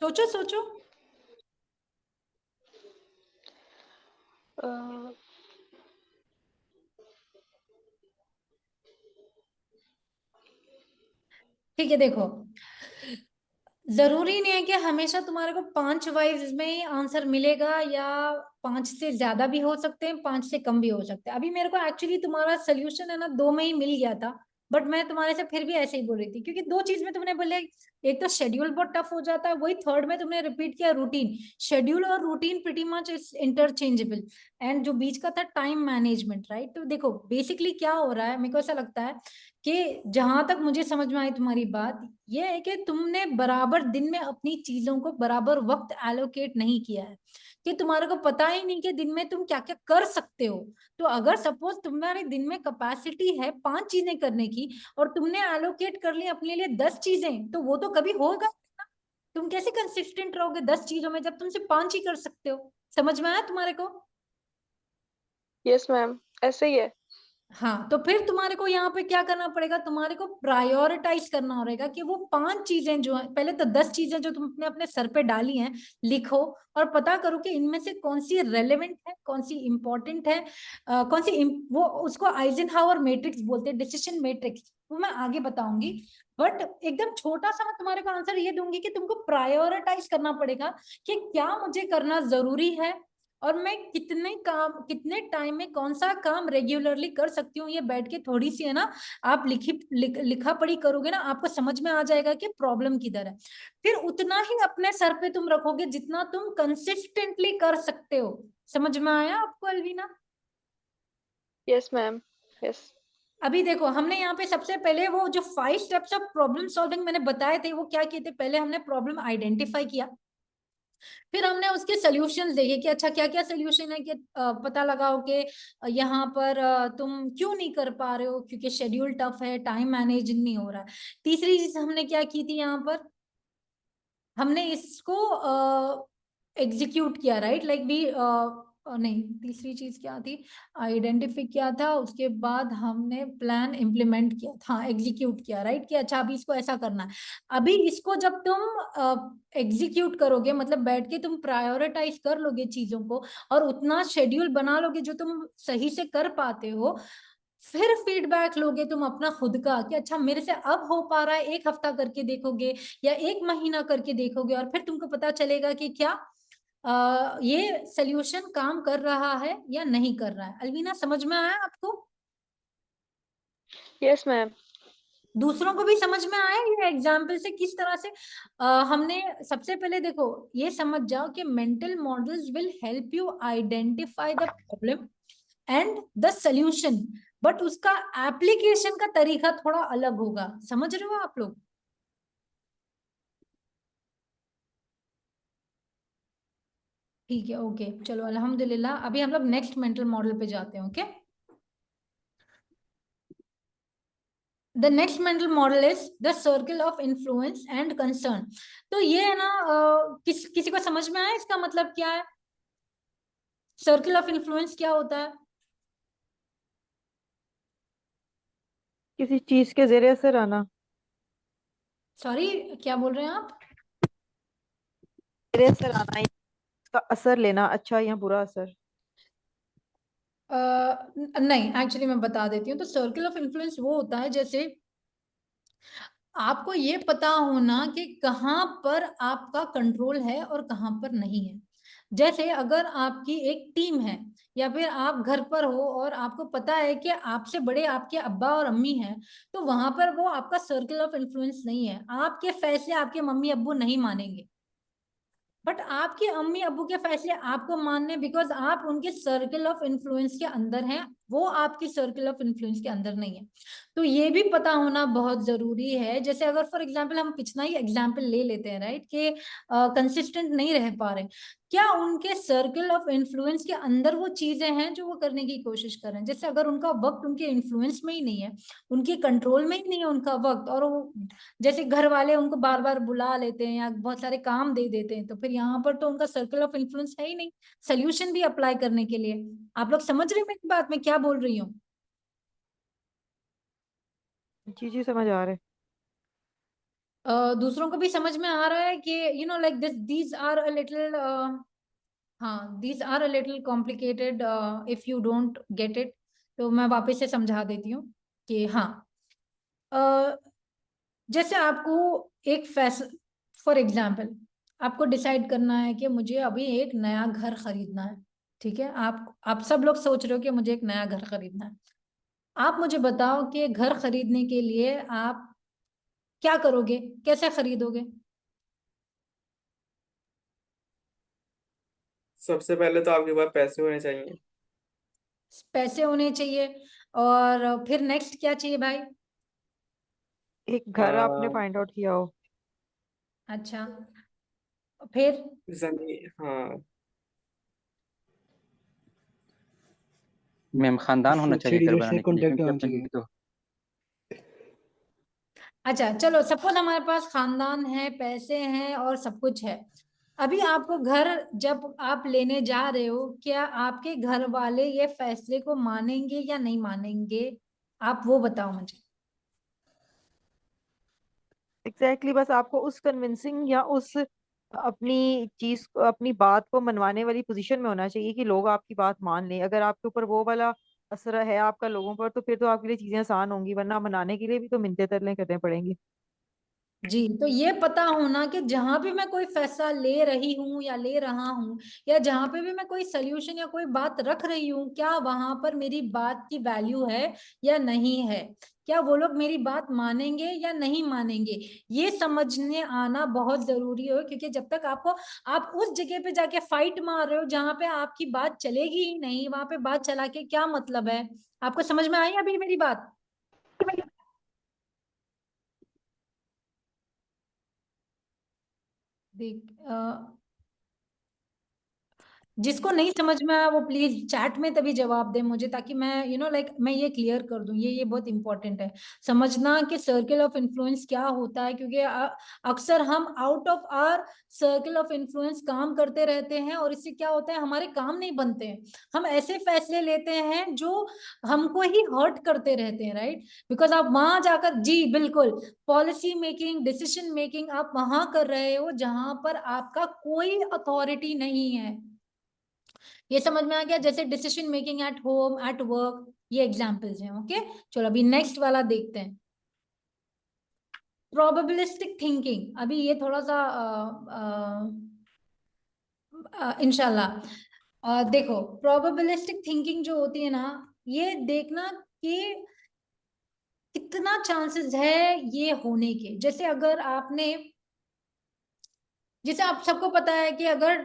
A: सोचो सोचो।
H: अ,
A: ठीक है, देखो जरूरी नहीं है कि हमेशा तुम्हारे को 5 वाइज में ही आंसर मिलेगा, या 5 से ज्यादा भी हो सकते हैं, 5 से कम भी हो सकते हैं। अभी मेरे को एक्चुअली तुम्हारा सोल्यूशन है ना 2 में ही मिल गया था, बट मैं तुम्हारे से फिर भी ऐसे ही बोल रही थी क्योंकि 2 चीज में तुमने बोले, एक तो शेड्यूल बहुत टफ हो जाता है, वही थर्ड में तुमने रिपीट किया रूटीन। शेड्यूल और routine pretty much is interchangeable, and जो बीच का था टाइम मैनेजमेंट, राइट। तो देखो बेसिकली क्या हो रहा है, मेरे को ऐसा लगता है कि जहां तक मुझे समझ में आई तुम्हारी बात, ये है कि तुमने बराबर दिन में अपनी चीजों को बराबर वक्त एलोकेट नहीं किया है, कि तुम्हारे को पता ही नहीं कि दिन में तुम क्या क्या कर सकते हो। तो अगर सपोज तुम्हारे दिन में कैपेसिटी है 5 चीजें करने की, और तुमने एलोकेट कर ली अपने लिए 10 चीजें, तो वो तो कभी होगा। तुम कैसे कंसिस्टेंट रहोगे 10 चीजों में जब तुम सिर्फ 5 ही कर सकते हो? समझ में आया तुम्हारे को?
H: यस मैम, ऐसे ही है।
A: हाँ, तो फिर तुम्हारे को यहाँ पे क्या करना पड़ेगा, तुम्हारे को प्रायोरिटाइज करना पड़ेगा कि वो 5 चीजें जो है, पहले तो 10 चीजें जो तुमने अपने सर पे डाली हैं लिखो, और पता करो कि इनमें से कौन सी रेलेवेंट है, कौन सी इंपॉर्टेंट है, कौन सी वो उसको आइजनहावर मैट्रिक्स बोलते हैं, डिसीजन मैट्रिक्स, वो मैं आगे बताऊंगी। बट एकदम छोटा सा मैं तुम्हारे को आंसर ये दूंगी कि तुमको प्रायोरिटाइज करना पड़ेगा कि क्या मुझे करना जरूरी है, और मैं कितने टाइम में कौन सा काम रेगुलरली कर सकती हूँ। ये बैठ के थोड़ी सी है ना, आप लिखा पढ़ी करोगे ना, आपको समझ में आ जाएगा कि प्रॉब्लम किधर है। फिर उतना ही अपने सर पे तुम रखोगे जितना तुम कंसिस्टेंटली कर सकते हो। समझ में आया आपको अलवीना?
H: Yes ma'am, yes.
A: अभी देखो, हमने यहाँ पे सबसे पहले वो जो 5 स्टेप्स ऑफ प्रॉब्लम सॉल्विंग मैंने बताए थे, वो क्या किए थे? पहले हमने प्रॉब्लम आइडेंटिफाई किया, फिर हमने उसके सोल्यूशंस देखे कि अच्छा क्या क्या सोल्यूशन है, कि पता लगाओ कि यहाँ पर तुम क्यों नहीं कर पा रहे हो, क्योंकि शेड्यूल टफ है, टाइम मैनेज नहीं हो रहा है। तीसरी चीज हमने क्या की थी, यहाँ पर हमने इसको एग्जीक्यूट किया, राइट, लाइक भी नहीं, तीसरी चीज क्या थी, आइडेंटिफाई किया था, उसके बाद हमने प्लान इम्प्लीमेंट किया था, एग्जीक्यूट किया, राइट, कि अच्छा अभी इसको ऐसा करना है। अभी इसको जब तुम एग्जीक्यूट करोगे, मतलब बैठ के तुम प्रायोरिटाइज कर लोगे चीजों को, और उतना शेड्यूल बना लोगे जो तुम सही से कर पाते हो, फिर फीडबैक लोगे तुम अपना खुद का कि अच्छा मेरे से अब हो पा रहा है, 1 हफ्ता करके देखोगे या 1 महीना करके देखोगे, और फिर तुमको पता चलेगा कि क्या ये सोल्यूशन काम कर रहा है या नहीं कर रहा है। अलवीना, समझ में आया आपको?
H: Yes ma'am.
A: दूसरों को भी समझ में आया ये एग्जाम्पल से किस तरह से हमने सबसे पहले देखो ये समझ जाओ कि mental models will help you identify the problem and the solution, but उसका एप्लीकेशन का तरीका थोड़ा अलग होगा। समझ रहे हो आप लोग? ठीक है, ओके, चलो अल्हम्दुलिल्लाह। अभी हम लोग नेक्स्ट मेंटल मॉडल पे जाते हैं। Okay, the next mental model is the circle of influence and concern. तो ये है ना, किसी को समझ में आया इसका मतलब क्या है? सर्कल ऑफ इन्फ्लुएंस क्या होता है?
E: किसी चीज के जेर असर आना।
A: सॉरी, क्या बोल रहे हैं आप?
E: जेर असर आना, इसका असर लेना, अच्छा या बुरा असर।
A: नहीं, एक्चुअली मैं बता देती हूँ। तो सर्कल ऑफ इन्फ्लुएंस वो होता है जैसे आपको ये पता होना कि कहाँ पर आपका कंट्रोल है और कहाँ पर नहीं है। जैसे अगर आपकी एक टीम है, या फिर आप घर पर हो और आपको पता है कि आपसे बड़े आपके अब्बा और अम्मी हैं, तो वहां पर वो आपका सर्कल ऑफ इन्फ्लुएंस नहीं है। आपके फैसले आपके मम्मी अब्बू नहीं मानेंगे, बट आपके अम्मी अब्बू के फैसले आपको मानने, बिकॉज आप उनके सर्कल ऑफ इन्फ्लुएंस के अंदर हैं, वो आपकी सर्कल ऑफ इन्फ्लुएंस के अंदर नहीं है। तो ये भी पता होना बहुत जरूरी है। जैसे अगर फॉर एग्जांपल हम पिछला ही एग्जांपल ले लेते हैं, राइट, कि कंसिस्टेंट नहीं रह पा रहे, क्या उनके सर्कल ऑफ इन्फ्लुएंस के अंदर वो चीजें हैं जो वो करने की कोशिश कर रहे हैं? जैसे अगर उनका वक्त उनके इन्फ्लुएंस में ही नहीं है, उनके कंट्रोल में ही नहीं है उनका वक्त, और वो जैसे घर वाले उनको बार बार बुला लेते हैं या बहुत सारे काम दे देते हैं, तो फिर यहाँ पर तो उनका सर्कल ऑफ इन्फ्लुएंस है ही नहीं सोल्यूशन भी अप्लाई करने के लिए। आप लोग समझ रहे हैं मेरी बात में क्या बोल रही हूँ?
E: जी जी, समझ आ रहे।
A: दूसरों को भी समझ में आ रहा है कि you know like this these are a little, हाँ, these are a little complicated if you don't get it. तो मैं वापस से समझा देती हूँ कि हाँ, जैसे आपको एक फैसला, फॉर एग्जाम्पल आपको डिसाइड करना है कि मुझे अभी एक नया घर खरीदना है। ठीक है, आप सब लोग सोच रहे हो कि मुझे एक नया घर खरीदना है। आप मुझे बताओ कि घर खरीदने के लिए आप क्या करोगे, कैसे खरीदोगे?
F: सबसे पहले तो आपके पास पैसे होने चाहिए।
A: पैसे होने चाहिए, और फिर नेक्स्ट क्या चाहिए भाई?
E: एक घर आपने
F: आ,
E: फाइंड आउट किया हो।
A: अच्छा, फिर
F: जमीन, हाँ।
C: मैम खानदान होना चाहिए घर
B: लीडर से
C: बनाने के लिए,
B: कांटेक्ट
C: क्योंकि
B: होना
C: अपन
B: चाहिए।
C: तो
A: अच्छा चलो, सपोज हमारे पास खानदान है, पैसे हैं और सब कुछ है। अभी आपको घर जब आप लेने जा रहे हो, क्या आपके घर वाले ये फैसले को मानेंगे या नहीं मानेंगे? आप वो बताओ मुझे।
E: एग्जैक्टली बस आपको उस कन्विंसिंग या उस अपनी चीज अपनी बात को मनवाने वाली पोजीशन में होना चाहिए कि लोग आपकी बात मान लें। अगर आपके ऊपर वो वाला असर है आपका लोगों पर, तो फिर तो आपके लिए चीजें आसान होंगी, वरना मनाने के लिए भी तो मिन्नतें तरले करने पड़ेंगे।
A: जी, तो ये पता होना कि जहां भी मैं कोई फैसला ले रही हूँ या ले रहा हूँ, या जहां पे भी मैं कोई सोल्यूशन या कोई बात रख रही हूँ, क्या वहां पर मेरी बात की वैल्यू है या नहीं है, क्या वो लोग मेरी बात मानेंगे या नहीं मानेंगे, ये समझने आना बहुत जरूरी है। क्योंकि जब तक आप उस जगह पे जाके फाइट मार रहे हो जहां पे आपकी बात चलेगी ही नहीं, वहां पे बात चला के क्या मतलब है? आपको समझ में आई अभी मेरी बात? देख जिसको नहीं समझ में आया वो प्लीज चैट में तभी जवाब दे मुझे, ताकि मैं मैं ये क्लियर कर दूं। ये बहुत इंपॉर्टेंट है समझना कि सर्कल ऑफ इन्फ्लुएंस क्या होता है। क्योंकि अक्सर हम out of our circle of influence काम करते रहते हैं, और इससे क्या होता है, हमारे काम नहीं बनते हैं। हम ऐसे फैसले लेते हैं जो हमको ही हर्ट करते रहते हैं, राइट? बिकॉज आप वहां जाकर, जी बिल्कुल, पॉलिसी मेकिंग, डिसीजन मेकिंग आप वहां कर रहे हो जहां पर आपका कोई अथॉरिटी नहीं है। ये समझ में आ गया? जैसे decision making at home, at work, ये एग्जांपल्स हैं। ओके, चलो अभी नेक्स्ट वाला देखते हैं, प्रोबेबिलिस्टिक थिंकिंग। अभी ये थोड़ा सा इंशाल्लाह देखो, प्रोबेबिलिस्टिक थिंकिंग जो होती है ना, ये देखना कि कितना चांसेस है ये होने के। जैसे अगर आपने, जैसे आप सबको पता है कि अगर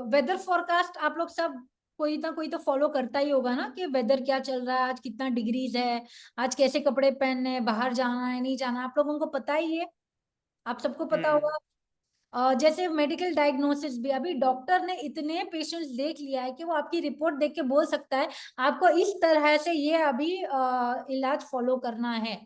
A: वेदर फोरकास्ट आप लोग सब कोई ना कोई तो फॉलो करता ही होगा ना, कि वेदर क्या चल रहा है, आज कितना डिग्रीज है, आज कैसे कपड़े पहनने हैं, बाहर जाना है नहीं जाना, आप लोगों को पता ही है, आप सबको पता
F: हम्म।
A: होगा। जैसे मेडिकल डायग्नोसिस भी, अभी डॉक्टर ने इतने पेशेंट्स देख लिया है कि वो आपकी रिपोर्ट देख के बोल सकता है आपको इस तरह से ये अभी इलाज फॉलो करना है,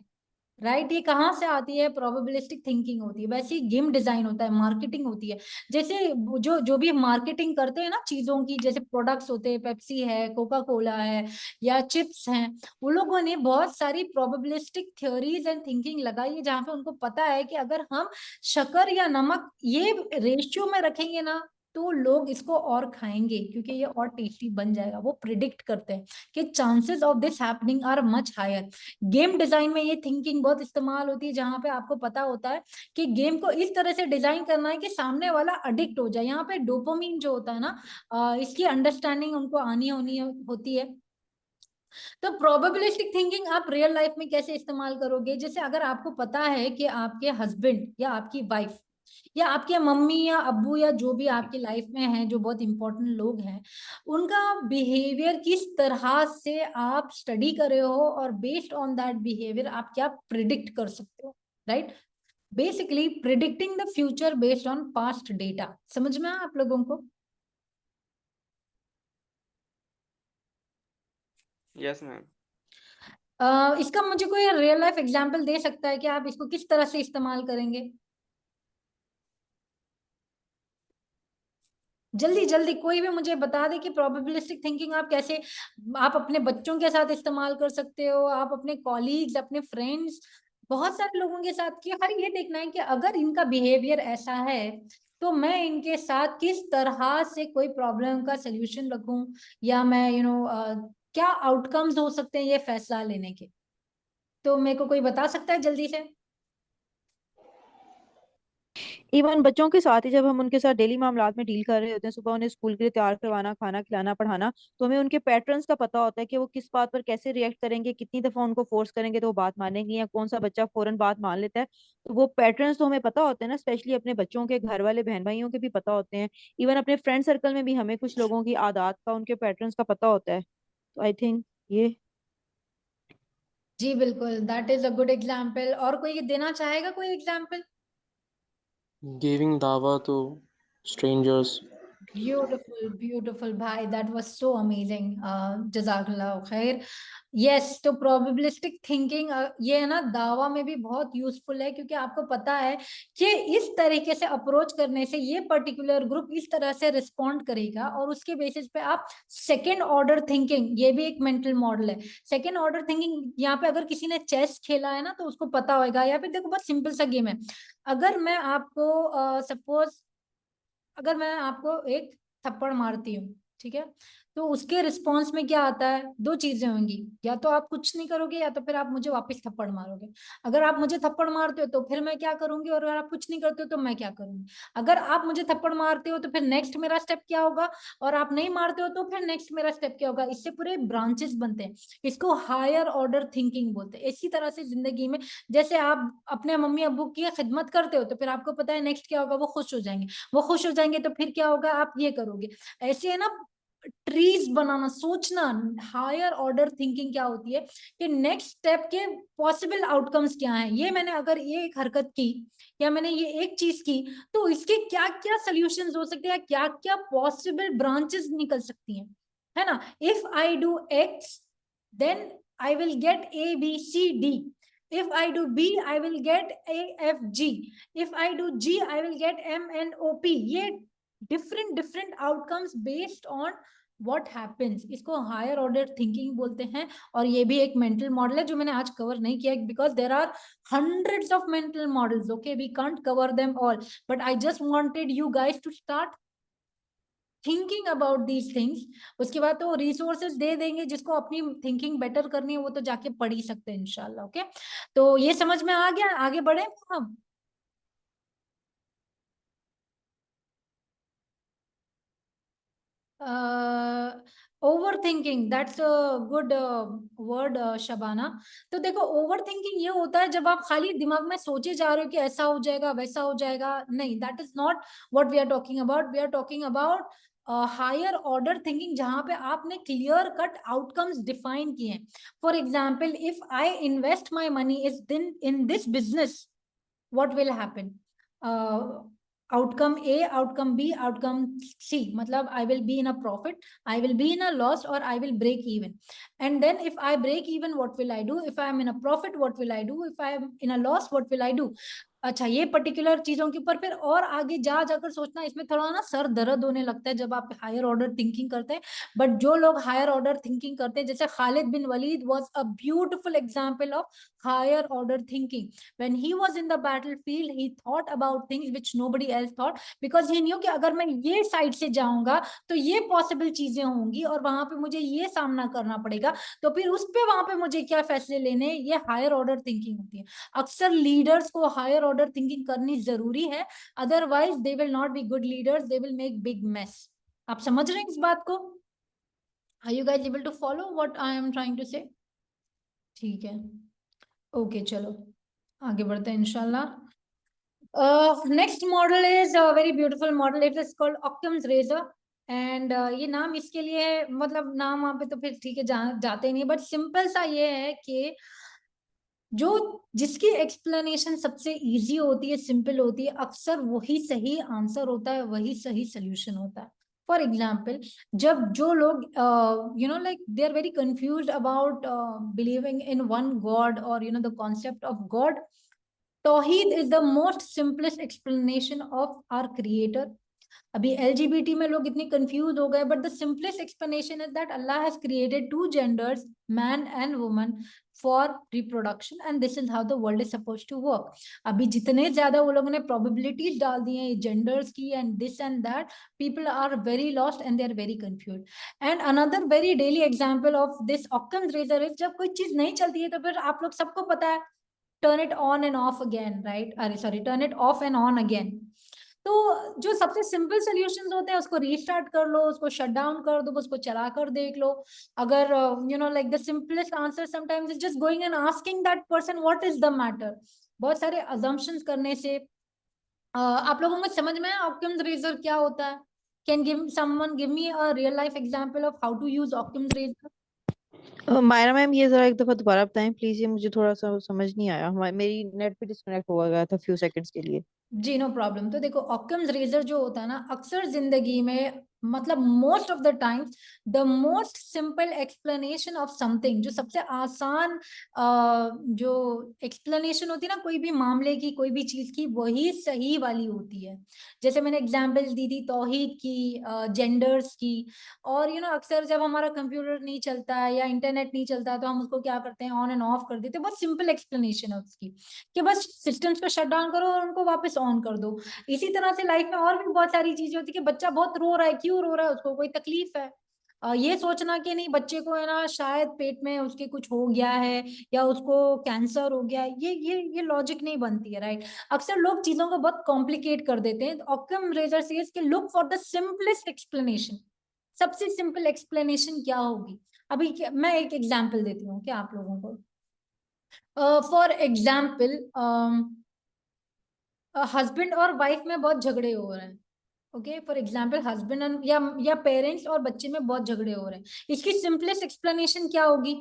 A: राइट? ये कहाँ से आती है? प्रोबेबिलिस्टिक थिंकिंग होती है। वैसे ही गेम डिजाइन होता है, मार्केटिंग होती है। जैसे जो जो भी मार्केटिंग करते हैं ना चीजों की, जैसे प्रोडक्ट्स होते हैं, पेप्सी है, कोका कोला है, या चिप्स हैं, उन लोगों ने बहुत सारी प्रोबेबिलिस्टिक थ्योरीज एंड थिंकिंग लगाई है, जहां पे उनको पता है कि अगर हम शक्कर या नमक ये रेशियो में रखेंगे ना, तो लोग इसको और खाएंगे क्योंकि ये और टेस्टी बन जाएगा। वो प्रिडिक्ट करते हैं कि chances of this happening are much higher. Game design में ये थिंकिंग बहुत इस्तेमाल होती है, जहां पे आपको पता होता है कि गेम को इस तरह से डिजाइन करना है कि सामने वाला अडिक्ट हो जाए। यहाँ पे डोपामिन जो होता है ना, इसकी अंडरस्टैंडिंग उनको आनी होनी होती है। तो प्रोबेबिलिस्टिक थिंकिंग आप रियल लाइफ में कैसे इस्तेमाल करोगे? जैसे अगर आपको पता है कि आपके हस्बैंड या आपकी वाइफ या आपके मम्मी या अब्बू या जो भी आपकी लाइफ में हैं, जो बहुत इंपॉर्टेंट लोग हैं, उनका बिहेवियर किस तरह से आप स्टडी कर रहे हो, और बेस्ड ऑन दैट बिहेवियर आप क्या प्रिडिक्ट कर सकते हो, right? Basically predicting the future based on past data. समझ में आया आप लोगों को?
F: Yes ma'am.
A: इसका मुझे कोई रियल लाइफ एग्जांपल दे सकता है कि आप इसको किस तरह से इस्तेमाल करेंगे? जल्दी जल्दी कोई भी मुझे बता दे कि प्रोबेबिलिस्टिक थिंकिंग आप कैसे, आप अपने बच्चों के साथ इस्तेमाल कर सकते हो, आप अपने कॉलीग्स, अपने फ्रेंड्स, बहुत सारे लोगों के साथ। कि हर ये देखना है कि अगर इनका बिहेवियर ऐसा है तो मैं इनके साथ किस तरह से कोई प्रॉब्लम का सोल्यूशन रखूं, या मैं क्या आउटकम्स हो सकते हैं ये फैसला लेने के। तो मेरे को कोई बता सकता है जल्दी से?
E: इवन बच्चों के साथ ही जब हम उनके साथ डेली मामलात में डील कर रहे होते हैं, सुबह उन्हें स्कूल के लिए तैयार करवाना, खाना खिलाना, पढ़ाना, तो हमें उनके पैटर्न्स का पता होता है कि वो किस बात पर कैसे रिएक्ट करेंगे, कितनी दफा उनको फोर्स करेंगे तो वो बात मानेंगे, या कौन सा बच्चा फौरन बात मान लेता है। तो वो पैटर्न्स तो हमें पता होते हैं ना, स्पेशली अपने बच्चों के घर वाले बहन भाइयों के भी पता होते हैं। इवन अपने फ्रेंड सर्कल में भी हमें कुछ लोगों की आदत का, उनके पैटर्न्स का पता होता है। तो आई थिंक ये
A: जी बिल्कुल, that is a good example. और कोई देना चाहेगा कोई example?
I: Giving dawa to strangers.
A: Beautiful, beautiful, bhai. That was so amazing. Jazakallah khair. Yes, तो probabilistic thinking ये है ना दावा में भी बहुत यूजफुल है, क्योंकि आपको पता है कि इस तरीके से अप्रोच करने से ये पर्टिकुलर ग्रुप इस तरह से रिस्पॉन्ड करेगा, और उसके बेसिस पे आप सेकेंड ऑर्डर थिंकिंग, ये भी एक मेंटल मॉडल है। सेकेंड ऑर्डर थिंकिंग यहाँ पे अगर किसी ने चेस खेला है ना तो उसको पता होगा। यहाँ पे देखो बहुत सिंपल सा गेम है। अगर मैं आपको सपोज अगर मैं आपको एक थप्पड़ मारती हूँ, ठीक है, तो उसके रिस्पॉन्स में क्या आता है? दो चीजें होंगी, या तो आप कुछ नहीं करोगे या तो फिर आप मुझे वापस थप्पड़ मारोगे। अगर आप मुझे थप्पड़ मारते हो तो फिर मैं क्या करूंगी, और अगर आप कुछ नहीं करते हो तो मैं क्या करूंगी। अगर आप मुझे थप्पड़ मारते हो तो फिर नेक्स्ट मेरा स्टेप क्या होगा, और आप नहीं मारते हो तो फिर नेक्स्ट मेरा स्टेप क्या होगा। इससे पूरे ब्रांचेस बनते हैं, इसको हायर ऑर्डर थिंकिंग बोलते हैं। इसी तरह से जिंदगी में जैसे आप अपने मम्मी अब्बू की खिदमत करते हो तो फिर आपको पता है नेक्स्ट क्या होगा, वो खुश हो जाएंगे। वो खुश हो जाएंगे तो फिर क्या होगा, आप ये करोगे। ऐसे है ना, ट्रीज बनाना, सोचना। हायर ऑर्डर थिंकिंग क्या होती है कि नेक्स्ट स्टेप के पॉसिबल आउटकम्स क्या हैं। ये मैंने अगर ये एक हरकत की या मैंने ये एक चीज की तो इसके क्या क्या सोल्यूशंस हो सकते हैं, क्या क्या पॉसिबल ब्रांचेस निकल सकती हैं, है ना। If I do X then I will get A B C D. If I do B, I will get A, F, G. If I do G, I will get M, N, O, P. ये different outcomes based on what happens. इसको higher order thinking बोलते हैं, और ये भी एक mental model है जो मैंने आज cover नहीं किया, because there are hundreds of mental models. Okay, we can't cover them all, but I just wanted you guys to start thinking about these things. उसके बाद तो रिसोर्सेज दे देंगे, जिसको अपनी थिंकिंग बेटर करनी है वो तो जाके पढ़ ही सकते हैं इंशाल्लाह। ओके, तो ये समझ में आ गया, आगे बढ़े हम। Over thinking, that's a good word Shabana. तो देखो ओवर थिंकिंग ये होता है जब आप खाली दिमाग में सोचे जा रहे हो कि ऐसा हो जाएगा वैसा हो जाएगा। नहीं, that is not what we are talking about. We are talking about higher order thinking, जहां पे आपने क्लियर कट आउटकम्स डिफाइन किए हैं। For example, if I invest my money is in this business, what will happen? Outcome A, outcome B, outcome C. मतलब I will be in a profit, I will be in a loss, or I will break even. And then if I break even, what will I do? If I am in a profit, what will I do? If I am in a loss, what will I do? अच्छा, ये particular चीजों के ऊपर फिर और आगे जा जाकर सोचना, इसमें थोड़ा ना सर दर्द होने लगता है जब आप हायर ऑर्डर थिंकिंग करते हैं। बट जो लोग हायर ऑर्डर थिंकिंग करते हैं, जैसे Khalid bin Walid was a beautiful example of higher order thinking. When he was in the battlefield, he thought about things which nobody else thought, because he knew कि अगर मैं ये side से जाऊंगा तो ये पॉसिबल चीजें होंगी और वहां पे मुझे ये सामना करना पड़ेगा, तो फिर उस पे वहां पे मुझे क्या फैसले लेने। ये हायर ऑर्डर थिंकिंग होती है। अक्सर लीडर्स को हायर ऑर्डर थिंकिंग करनी जरूरी है, otherwise they will not be good leaders, they will make big mess. आप समझ रहे हैं इस बात को? Are you guys able to follow what I am trying to say? ठीक है, ओके, चलो आगे बढ़ते हैं इंशाल्लाह। Next model is a very beautiful model, it is called Occam's razor. And ये नाम इसके लिए है, मतलब नाम वहां पे तो फिर ठीक है जाते नहीं, बट सिंपल सा ये है कि जो जिसकी एक्सप्लेनेशन सबसे इजी होती है, सिंपल होती है, अक्सर वही सही आंसर होता है, वही सही सोल्यूशन होता है। फॉर एग्जाम्पल, जब जो लोग like they are very confused about believing in one God, और द कॉन्सेप्ट ऑफ गॉड, तौहीद is the most simplest explanation of our creator. अभी LGBT में लोग इतने कंफ्यूज हो गए, but the simplest explanation is that Allah has created two genders, man and woman, for reproduction, and this is how the world is suppose to work. अभी जितने ज्यादा वो लोगों ने प्रोबेबिलिटीज डाल दी हैं जेंडर्स की and this and that, people are very lost and they are very confuse. And another very daily example of this Occam's razor is, जब कोई चीज नहीं चलती है तो फिर आप लोग सबको पता है, turn it on and off again, right? Sorry, turn it off and on again. तो जो सबसे सिंपल सॉल्यूशंस होते हैं, उसको रीस्टार्ट कर लो, उसको शट डाउन कर दो, उसको चला कर देख लो। अगर like the simplest answer sometimes is just going and asking that person what is the matter. बहुत सारे अजम्पशंस करने से आप लोगों को समझ में ऑक्कम्स रेजर क्या होता है? Can someone give me a real life example of how to use Occam's razor?
E: Myra ma'am, ये जरा एक दफा दोबारा बताएं प्लीज, ये मुझे थोड़ा सा समझ नहीं आया। मेरी नेट भी डिस्कनेक्ट हो गया था फ्यू सेकंड्स के लिए।
A: जी नो प्रॉब्लम। तो देखो ऑक्कम्स रेजर जो होता है ना, अक्सर जिंदगी में मतलब most of the time the most simple explanation of something, जो सबसे आसान जो एक्सप्लेनेशन होती है ना कोई भी मामले की, कोई भी चीज की, वही सही वाली होती है। जैसे मैंने एग्जांपल्स दी थी तौहीद की, जेंडर्स की। और अक्सर जब हमारा कंप्यूटर नहीं चलता है या इंटरनेट नहीं चलता है तो हम उसको क्या करते हैं, ऑन एंड ऑफ कर देते हैं। बहुत सिंपल एक्सप्लेनेशन है उसकी कि बस सिस्टम्स को शट डाउन करो और उनको वापस ऑन कर दो। इसी तरह से लाइफ में और भी बहुत सारी चीजें होती है कि बच्चा बहुत रो रहा है, क्यों रो रहा है, उसको कोई तकलीफ है। ये सोचना कि नहीं बच्चे को है ना शायद पेट में उसके कुछ हो गया है या उसको कैंसर हो गया है, ये लॉजिक नहीं बनती है, राइट। अक्सर लोग चीजों को बहुत कॉम्प्लिकेट कर देते हैं। ऑक्कम रेजर सेज कि look for the simplest explanation. सबसे सिंपल एक्सप्लेनेशन क्या होगी? अभी मैं एक एग्जाम्पल देती हूँ क्या आप लोगों को। फॉर एग्जाम्पल हस्बैंड और वाइफ में बहुत झगड़े हो रहे हैं। ओके, फॉर एग्जाम्पल हस्बैंड या पेरेंट्स और बच्चे में बहुत झगड़े हो रहे हैं। इसकी सिंपलेस्ट एक्सप्लेनेशन क्या होगी?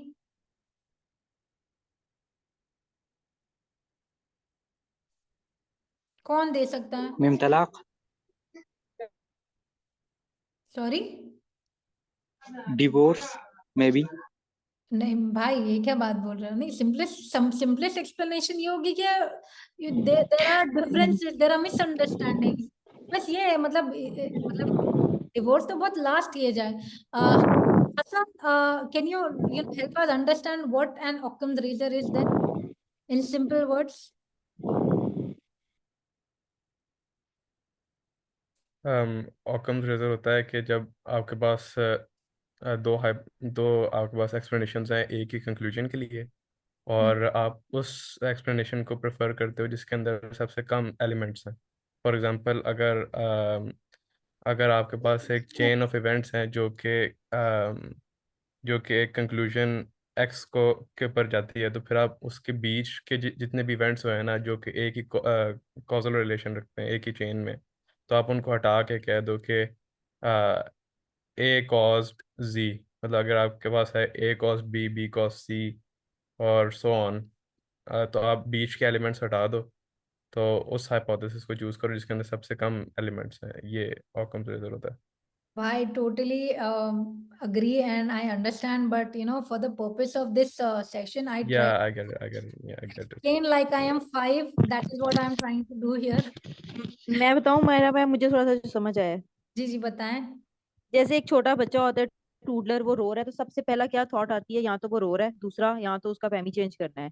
A: कौन दे सकता है?
C: मीम तलाक,
A: सॉरी,
C: डिवोर्स मे बी।
A: नहीं भाई ये क्या बात बोल रहे हो? नहीं, सिंपलेस्ट एक्सप्लेनेशन ये होगी कि there are differences, there are misunderstanding. बस ये है, मतलब डिवोर्स तो बहुत लास्ट एज है। Hassan, can you help us understand what an Occam's razor is then in simple words?
I: Occam's razor होता है कि जब आपके पास दो आपके पास एक्सप्लेनेशंस हैं एक ही कंक्लूजन के लिए, और आप उस एक्सप्लेनेशन को प्रेफर करते हो जिसके अंदर सबसे कम एलिमेंट्स हैं। फॉर एग्जांपल, अगर आपके पास एक चेन ऑफ इवेंट्स हैं जो कि एक कंक्लूजन एक्स को के ऊपर जाती है, तो फिर आप उसके बीच के जितने भी इवेंट्स हुए हैं ना जो कि एक ही कॉजल रिलेशन रखते हैं एक ही चेन में, तो आप उनको हटा के कह दो कि ए कॉज जी। मतलब अगर आपके पास है ए कॉज बी, बी कॉज सी और सो ऑन, तो आप बीच के एलिमेंट्स हटा दो, तो उस हाइपोथेसिस को चूज करो जिसके अंदर सबसे कम एलिमेंट्स हैं। ये ऑकम्स रेजर होता है।
A: I totally agree and I understand, but for the purpose of this session, I try
I: Yeah, I get it. Yeah, I get it.
A: explain like I am 5. That is what I am trying to do here.
E: मैं बताऊं मेरा ma'am, मुझे थोड़ा सा जो समझ आया है।
A: जी जी बताएं।
E: जैसे एक छोटा बच्चा होता है, टूडलर, वो रो रहा है, तो सबसे पहला क्या थॉट आती है? यहाँ तो वो रो रहा है, दूसरा यहाँ तो उसका पैमी चेंज करना है।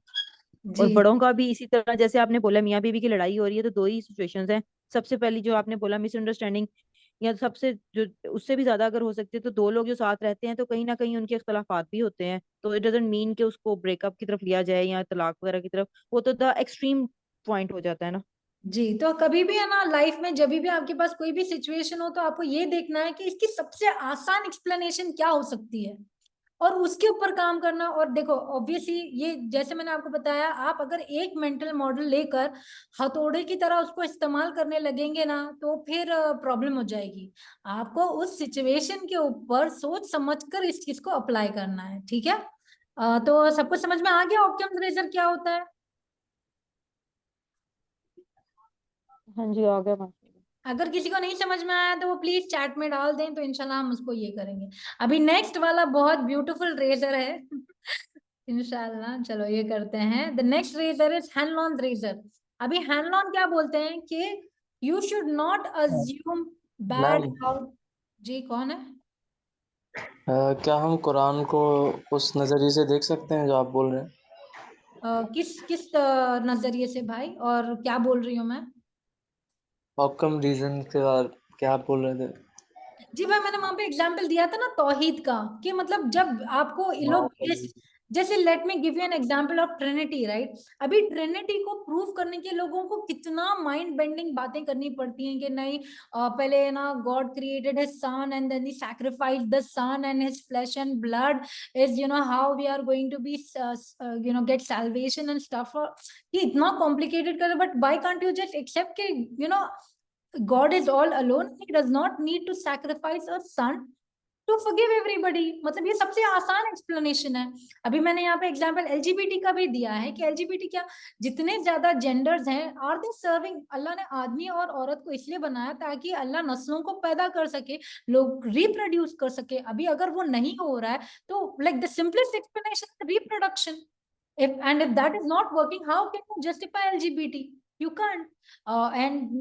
E: और
A: जी
E: बड़ों का भी इसी तरह, जैसे आपने बोला मियाँ बीवी की लड़ाई हो रही है, तो दो ही सिचुएशंस हैं। सबसे पहली जो आपने बोला मिसअंडरस्टैंडिंग, या सबसे जो उससे भी ज्यादा अगर हो सकती है, तो दो लोग जो साथ रहते हैं तो कहीं ना कहीं उनके इख्तलाफात भी होते हैं, तो इट डजंट मीन कि उसको ब्रेकअप की तरफ लिया जाए या तलाक वगैरह की तरफ। वो तो द एक्सट्रीम पॉइंट हो जाता है ना।
A: जी। तो कभी भी है ना लाइफ में जब भी आपके पास कोई भी सिचुएशन हो तो आपको ये देखना है कि इसकी सबसे आसान एक्सप्लेनेशन क्या हो सकती है और उसके ऊपर काम करना। और देखो ऑब्वियसली ये जैसे मैंने आपको बताया, आप अगर एक मेंटल मॉडल लेकर हथौड़े की तरह उसको इस्तेमाल करने लगेंगे ना तो फिर प्रॉब्लम हो जाएगी। आपको उस सिचुएशन के ऊपर सोच समझकर इस चीज को अप्लाई करना है, ठीक है। तो सबको समझ में आ गया ऑक्कम्स रेजर क्या होता है?
E: हाँ जी, आ गया मैम।
A: अगर किसी को नहीं समझ में आया तो वो प्लीज चैट में डाल दें, तो इंशाल्लाह हम उसको ये करेंगे। अभी नेक्स्ट वाला बहुत ब्यूटीफुल रेजर है इंशाल्लाह। चलो ये करते हैं। The next razor is Hanlon's razor. अभी हैंडलॉन क्या बोलते हैं कि you should not assume bad
F: ma'am,
A: out. जी कौन है?
F: क्या हम कुरान को उस नज़रिए से देख सकते हैं जो आप बोल रहे हैं?
A: किस किस नजरिए से भाई, और क्या बोल रही हूँ मैं?
F: ऑकम रीजन के बाद क्या आप बोल रहे थे?
A: जी भाई, मैंने वहां पे एग्जाम्पल दिया था ना तौहीद का, कि मतलब जब आपको ये लोग जैसे let me give you an example of Trinity, right. अभी ट्रिनिटी को प्रूव करने के लोगों को कितना माइंड बेंडिंग बातें करनी पड़ती हैं कि नहीं पहले ना God created his son and then he sacrificed the son and his flesh and blood is how we are going to be get salvation and stuff. ये इतना कॉम्प्लिकेटेड कर, but why can't you just accept कि God is all alone. He does not need to sacrifice a son. To forgive everybody. मतलब ये सबसे आसान explanation है। अभी मैंने यहाँ पे एग्जांपल एलजीबीटी का भी दिया है कि एलजीबीटी क्या, जितने ज्यादा जेंडर्स हैं आर दे सर्विंग। अल्लाह ने आदमी और औरत को इसलिए बनाया ताकि अल्लाह नस्लों को पैदा कर सके, लोग रिप्रोड्यूस कर सके। अभी अगर वो नहीं हो रहा है तो like the simplest explanation reproduction. if that is not working, how can you justify LGBT? You can't. And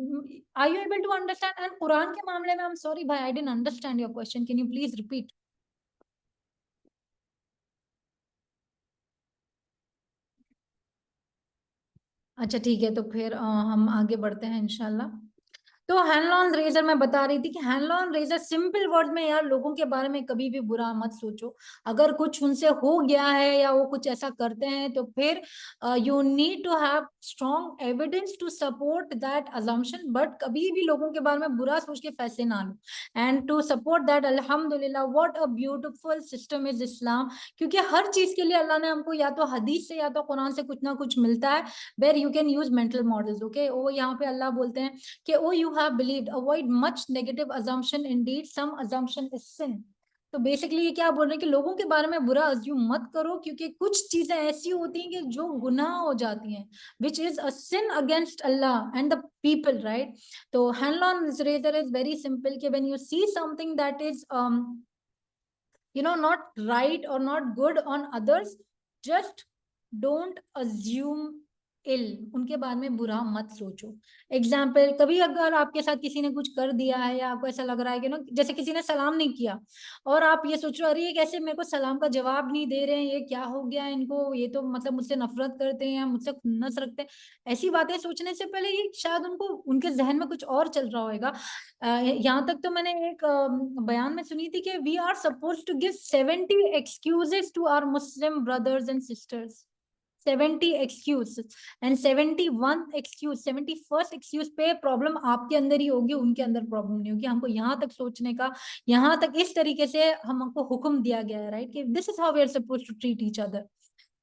A: are you able to understand? And Quran के मामले में, I'm sorry bhai, I didn't understand your question. Can you please repeat? अच्छा ठीक है, तो फिर हम आगे बढ़ते हैं इंशाल्लाह। तो हैंड-ऑन रेजर मैं बता रही थी कि हैंड-ऑन रेजर सिंपल वर्ड में यार लोगों के बारे में कभी भी बुरा मत सोचो। अगर कुछ उनसे हो गया है या वो कुछ ऐसा करते हैं तो फिर you need to have strong evidence to support that assumption, but कभी भी लोगों के बारे में बुरा सोच के फैसले ना लो। एंड टू सपोर्ट दैट, अल्हम्दुलिल्लाह, what a beautiful system is इस्लाम। क्योंकि हर चीज के लिए अल्लाह ने हमको या तो हदीस से या तो कुरान से कुछ ना कुछ मिलता है, where you can use mental models. Okay, वो यहाँ पे अल्लाह बोलते हैं कि O you have believed, avoid much negative assumption, indeed some assumption is sin। तो बेसिकली ये क्या बोल रहे हैं कि लोगों के बारे में बुरा अज्यूम मत करो, क्योंकि कुछ चीजें ऐसी होती हैं कि जो गुनाह हो जाती हैं, which is a sin against Allah and the people, right? तो hand-on razor is very simple कि when you see something that is not right or not good on others, just don't assume इल, उनके बारे में बुरा मत सोचो। Example, कभी अगर आपके साथ किसी ने कुछ कर दिया है या आपको ऐसा लग रहा है कि जैसे किसी ने सलाम नहीं किया और आप ये सोच रहे हो अरे ये कैसे मेरे को सलाम का जवाब नहीं दे रहे हैं, ये क्या हो गया इनको, ये तो मतलब मुझसे नफरत करते हैं या मुझसे खुन्नस रखते हैं। ऐसी बातें सोचने से पहले ये शायद उनको, उनके जहन में कुछ और चल रहा होगा। यहाँ तक तो मैंने एक बयान में सुनी थी कि we are suppose to give 70 excuses to our Muslim brothers and sisters. 70 excuse and 71 excuse, 71st excuse पे प्रॉब्लम आपके अंदर ही होगी, उनके अंदर प्रॉब्लम नहीं होगी। हमको यहाँ तक सोचने का, यहाँ तक इस तरीके से हमको हुक्म दिया गया है, राइट, कि this is how we are suppose to treat each other.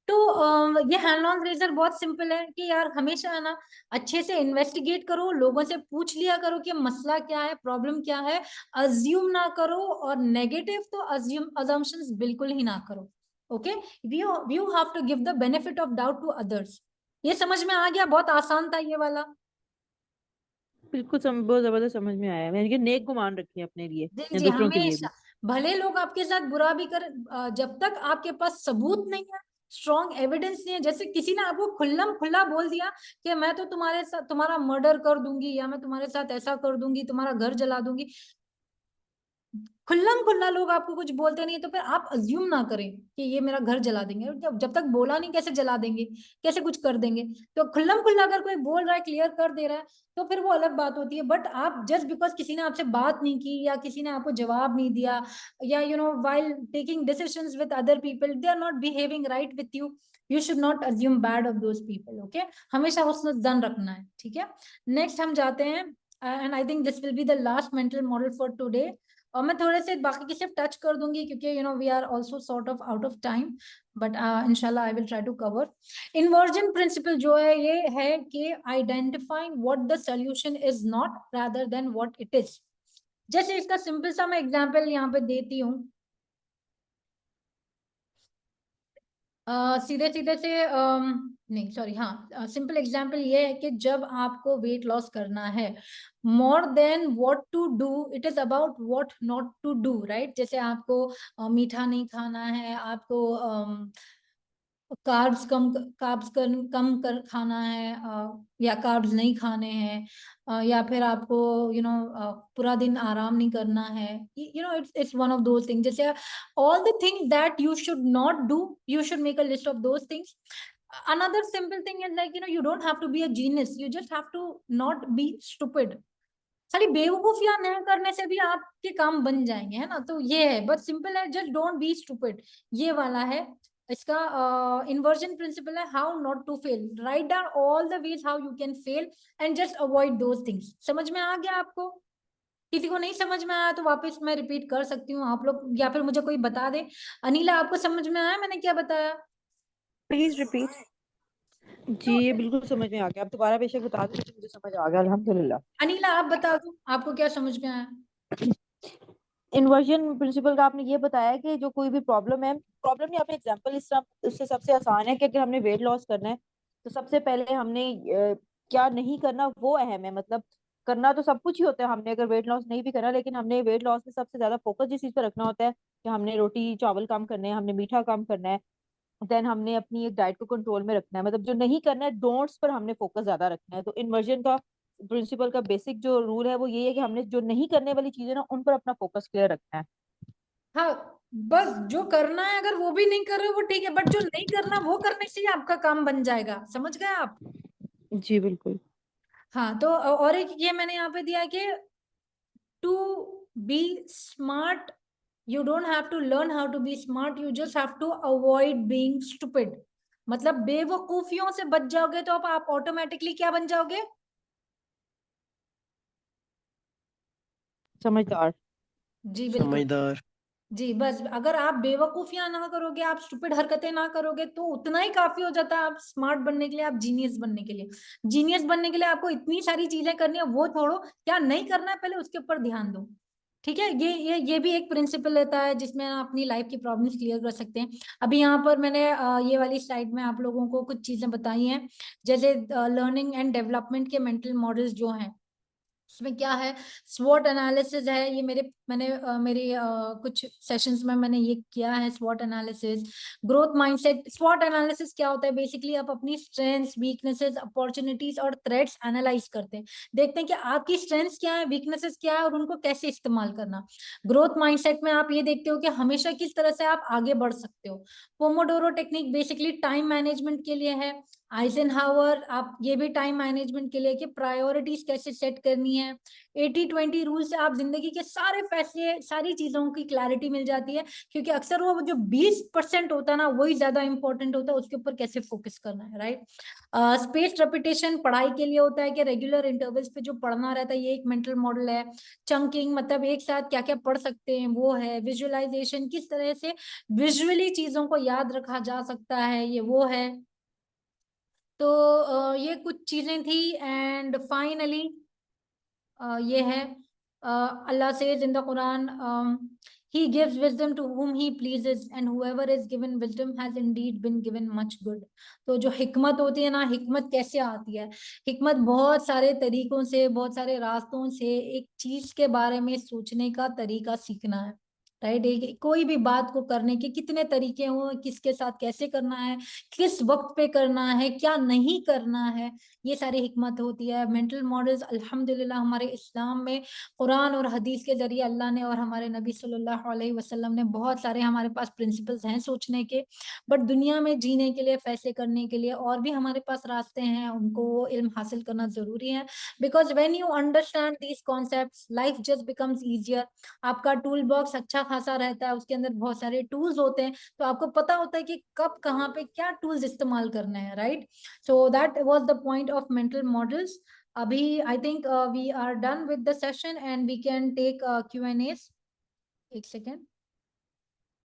A: तो ये हैंड-ऑन रेजर बहुत सिंपल है कि यार हमेशा है ना अच्छे से इन्वेस्टिगेट करो, लोगों से पूछ लिया करो कि मसला क्या है, प्रॉब्लम क्या है, अज्यूम ना करो, और नेगेटिव तो अजम्पशंस बिल्कुल ही ना करो। Okay, you have to give the benefit of doubt to others। ये समझ में आ गया? बहुत आसान था ये वाला।
E: बिल्कुल बहुत जबरदस्त समझ में आया। मैंने नेक गुमान रखी है अपने लिए
A: जी
E: या
A: जी,
E: दूसरों के लिए भी।
A: हमेशा भले लोग आपके साथ बुरा भी कर, जब तक आपके पास सबूत नहीं है, स्ट्रॉन्ग एविडेंस नहीं है, जैसे किसी ने आपको खुल्लम खुल्ला बोल दिया कि मैं तो तुम्हारे साथ तुम्हारा मर्डर कर दूंगी या मैं तुम्हारे साथ ऐसा कर दूंगी, तुम्हारा घर जला दूंगी, खुल्लम खुल्ला लोग आपको कुछ बोलते नहीं, तो फिर आप अज्यूम ना करें कि ये मेरा घर जला देंगे। जब तक बोला नहीं कैसे जला देंगे, कैसे कुछ कर देंगे। तो खुल्लम खुल्ला अगर कोई बोल रहा है, क्लियर कर दे रहा है, तो फिर वो अलग बात होती है। बट आप जस्ट बिकॉज किसी ने आपसे बात नहीं की या किसी ने आपको जवाब नहीं दिया, या while taking decisions with other people they are not behaving right with you, you should not assume bad of those people. Okay, हमेशा हुस्न ज़न रखना है, ठीक है। नेक्स्ट हम जाते हैं, and I think this will be the last mental model for today. और मैं थोड़े से बाकी की सिर्फ टच कर दूंगी क्योंकि we are also sort of out of time, but इंशाल्लाह I will try to cover. Inversion principle जो है ये है कि identifying what the solution is not rather than what it is. जैसे इसका सिंपल सा मैं एग्जांपल यहाँ पे देती हूँ। सीधे सीधे से नहीं सॉरी, हाँ, सिंपल एग्जांपल ये है कि जब आपको वेट लॉस करना है, more than what to do, it is about what not to do, right. जैसे आपको मीठा नहीं खाना है, आपको कार्ब्स कम कर खाना है, या कार्ब्स नहीं खाने हैं, या फिर आपको पूरा दिन आराम नहीं करना है, it's one of those things। जैसे all the things that you should not do, you should make a list of those things। Another simple thing is like you don't have to be a genius, you just have to not be stupid। खाली बेवकूफियां नहीं करने से भी आपके काम बन जाएंगे, है ना। तो ये है, बस सिंपल है, जस्ट डोंट बी स्टूपिड, ये वाला है इसका इन्वर्जन प्रिंसिपल है। How not to fail, write down all the ways how you can fail and just avoid those things. समझ में आ गया आपको? किसी को नहीं समझ में आया तो वापस मैं रिपीट कर सकती हूँ, आप लोग, या फिर मुझे कोई बता दे। अनिला, आपको समझ में आया मैंने क्या बताया?
E: Please repeat. जी ये बिल्कुल समझ में आ गया, आप दोबारा बेशक बता दो, मुझे समझ आ गया अल्हम्दुलिल्लाह।
A: अनिला आप बता दो, आपको क्या समझ में आया?
E: इन्वर्जन प्रिंसिपल का आपने ये बताया कि जो कोई भी प्रॉब्लम है, प्रॉब्लम नहीं, आपने एग्जांपल इस तरह, उससे सबसे आसान है कि अगर हमने वेट लॉस करना है तो सबसे पहले हमने क्या नहीं करना वो अहम है। मतलब करना तो सब कुछ ही होता है हमने, अगर वेट लॉस नहीं भी करना, लेकिन हमने वेट लॉस में सबसे ज्यादा फोकस जिस चीज पर रखना होता है कि हमने रोटी चावल कम करने हैं, हमने मीठा कम करना है, देन हमने अपनी एक डाइट को कंट्रोल में रखना है। मतलब जो नहीं करना है, डोंट्स पर हमने फोकस ज्यादा रखना है। तो इन्वर्जन का प्रिंसिपल का बेसिक जो रूल है वो ये है कि हमने जो नहीं करने वाली चीजें ना उन पर अपना फोकस क्लियर रखना है।
A: हाँ, बस जो करना है अगर वो भी नहीं कर रहे हो वो ठीक है, बट जो नहीं करना वो करने से ही आपका काम बन जाएगा। समझ गए आप?
E: जी बिल्कुल।
A: हाँ, तो और एक ये मैंने यहाँ पे दिया है कि to be smart you don't have to learn how to be smart, you just have to avoid being stupid। मतलब बेवकूफियों से बच जाओगे तो आप ऑटोमेटिकली क्या बन जाओगे?
E: समझदार।
A: जी बिल्कुल।
J: समझदार।
A: जी, बस अगर आप बेवकूफियां ना करोगे, आप स्टूपिड हरकतें ना करोगे तो उतना ही काफी हो जाता है आप स्मार्ट बनने के लिए, आप जीनियस बनने के लिए। जीनियस बनने के लिए आपको इतनी सारी चीजें करनी है, वो छोड़ो, क्या नहीं करना है पहले उसके ऊपर ध्यान दो। ठीक है, ये भी एक प्रिंसिपल रहता है जिसमें आप अपनी लाइफ की प्रॉब्लम्स क्लियर कर सकते हैं। अभी यहाँ पर मैंने ये वाली स्लाइड में आप लोगों को कुछ चीजें बताई हैं, जैसे लर्निंग एंड डेवलपमेंट के मेंटल मॉडल्स जो हैं, उसमें क्या है, स्वॉट एनालिसिस है। ये मेरी कुछ सेशंस में मैंने ये किया है, स्वॉट एनालिसिस, ग्रोथ माइंडसेट। स्वॉट एनालिसिस क्या होता है? बेसिकली आप अपनी स्ट्रेंथ्स, वीकनेसेस, अपॉर्चुनिटीज और थ्रेट्स एनालाइज करते हैं, देखते हैं कि आपकी स्ट्रेंथ्स क्या है, वीकनेसेस क्या है और उनको कैसे इस्तेमाल करना। ग्रोथ माइंडसेट में आप ये देखते हो कि हमेशा किस तरह से आप आगे बढ़ सकते हो। Pomodoro technique basically time management के लिए है। आइजनहावर, आप ये भी टाइम मैनेजमेंट के लिए कि प्रायोरिटीज कैसे सेट करनी है। 80-20 रूल से आप जिंदगी के सारे फैसले, सारी चीजों की क्लैरिटी मिल जाती है, क्योंकि अक्सर वो जो 20% होता है ना वही ज्यादा इंपॉर्टेंट होता है, उसके ऊपर कैसे फोकस करना है, राइट। स्पेस रेपिटेशन पढ़ाई के लिए होता है कि रेगुलर इंटरवल्स पे जो पढ़ना रहता है, ये एक मेंटल मॉडल है। चंकिंग, मतलब एक साथ क्या क्या पढ़ सकते हैं, वो है। विजुअलाइजेशन, किस तरह से विजुअली चीजों को याद रखा जा सकता है, ये वो है। तो ये कुछ चीजें थी। एंड फाइनली ये है, अल्लाह says in the Quran, he gives wisdom to whom he pleases and whoever is given wisdom has indeed been given much good। तो जो हिकमत होती है ना, हिकमत कैसे आती है? हिकमत बहुत सारे तरीकों से, बहुत सारे रास्तों से एक चीज के बारे में सोचने का तरीका सीखना है, राइट। कोई भी बात को करने के कितने तरीके हो, किसके साथ कैसे करना है, किस वक्त पे करना है, क्या नहीं करना है, ये सारी हिकमत होती है। मेंटल मॉडल्स अल्हम्दुलिल्लाह हमारे इस्लाम में कुरान और हदीस के जरिए अल्लाह ने और हमारे नबी सल्लल्लाहु अलैहि वसल्लम ने बहुत सारे हमारे पास प्रिंसिपल्स हैं सोचने के। बट दुनिया में जीने के लिए, फैसले करने के लिए और भी हमारे पास रास्ते हैं, उनको वो इल्म हासिल करना जरूरी है। Because when you understand these concepts, life just becomes easier. आपका टूल बॉक्स अच्छा खासा रहता है, उसके अंदर बहुत सारे टूल्स होते हैं, तो आपको पता होता है कि कब कहाँ पे क्या टूल्स इस्तेमाल करने हैं, right. So that was the point of mental models. Abhi, I think we are done with the session and we can take Q&As. एक second.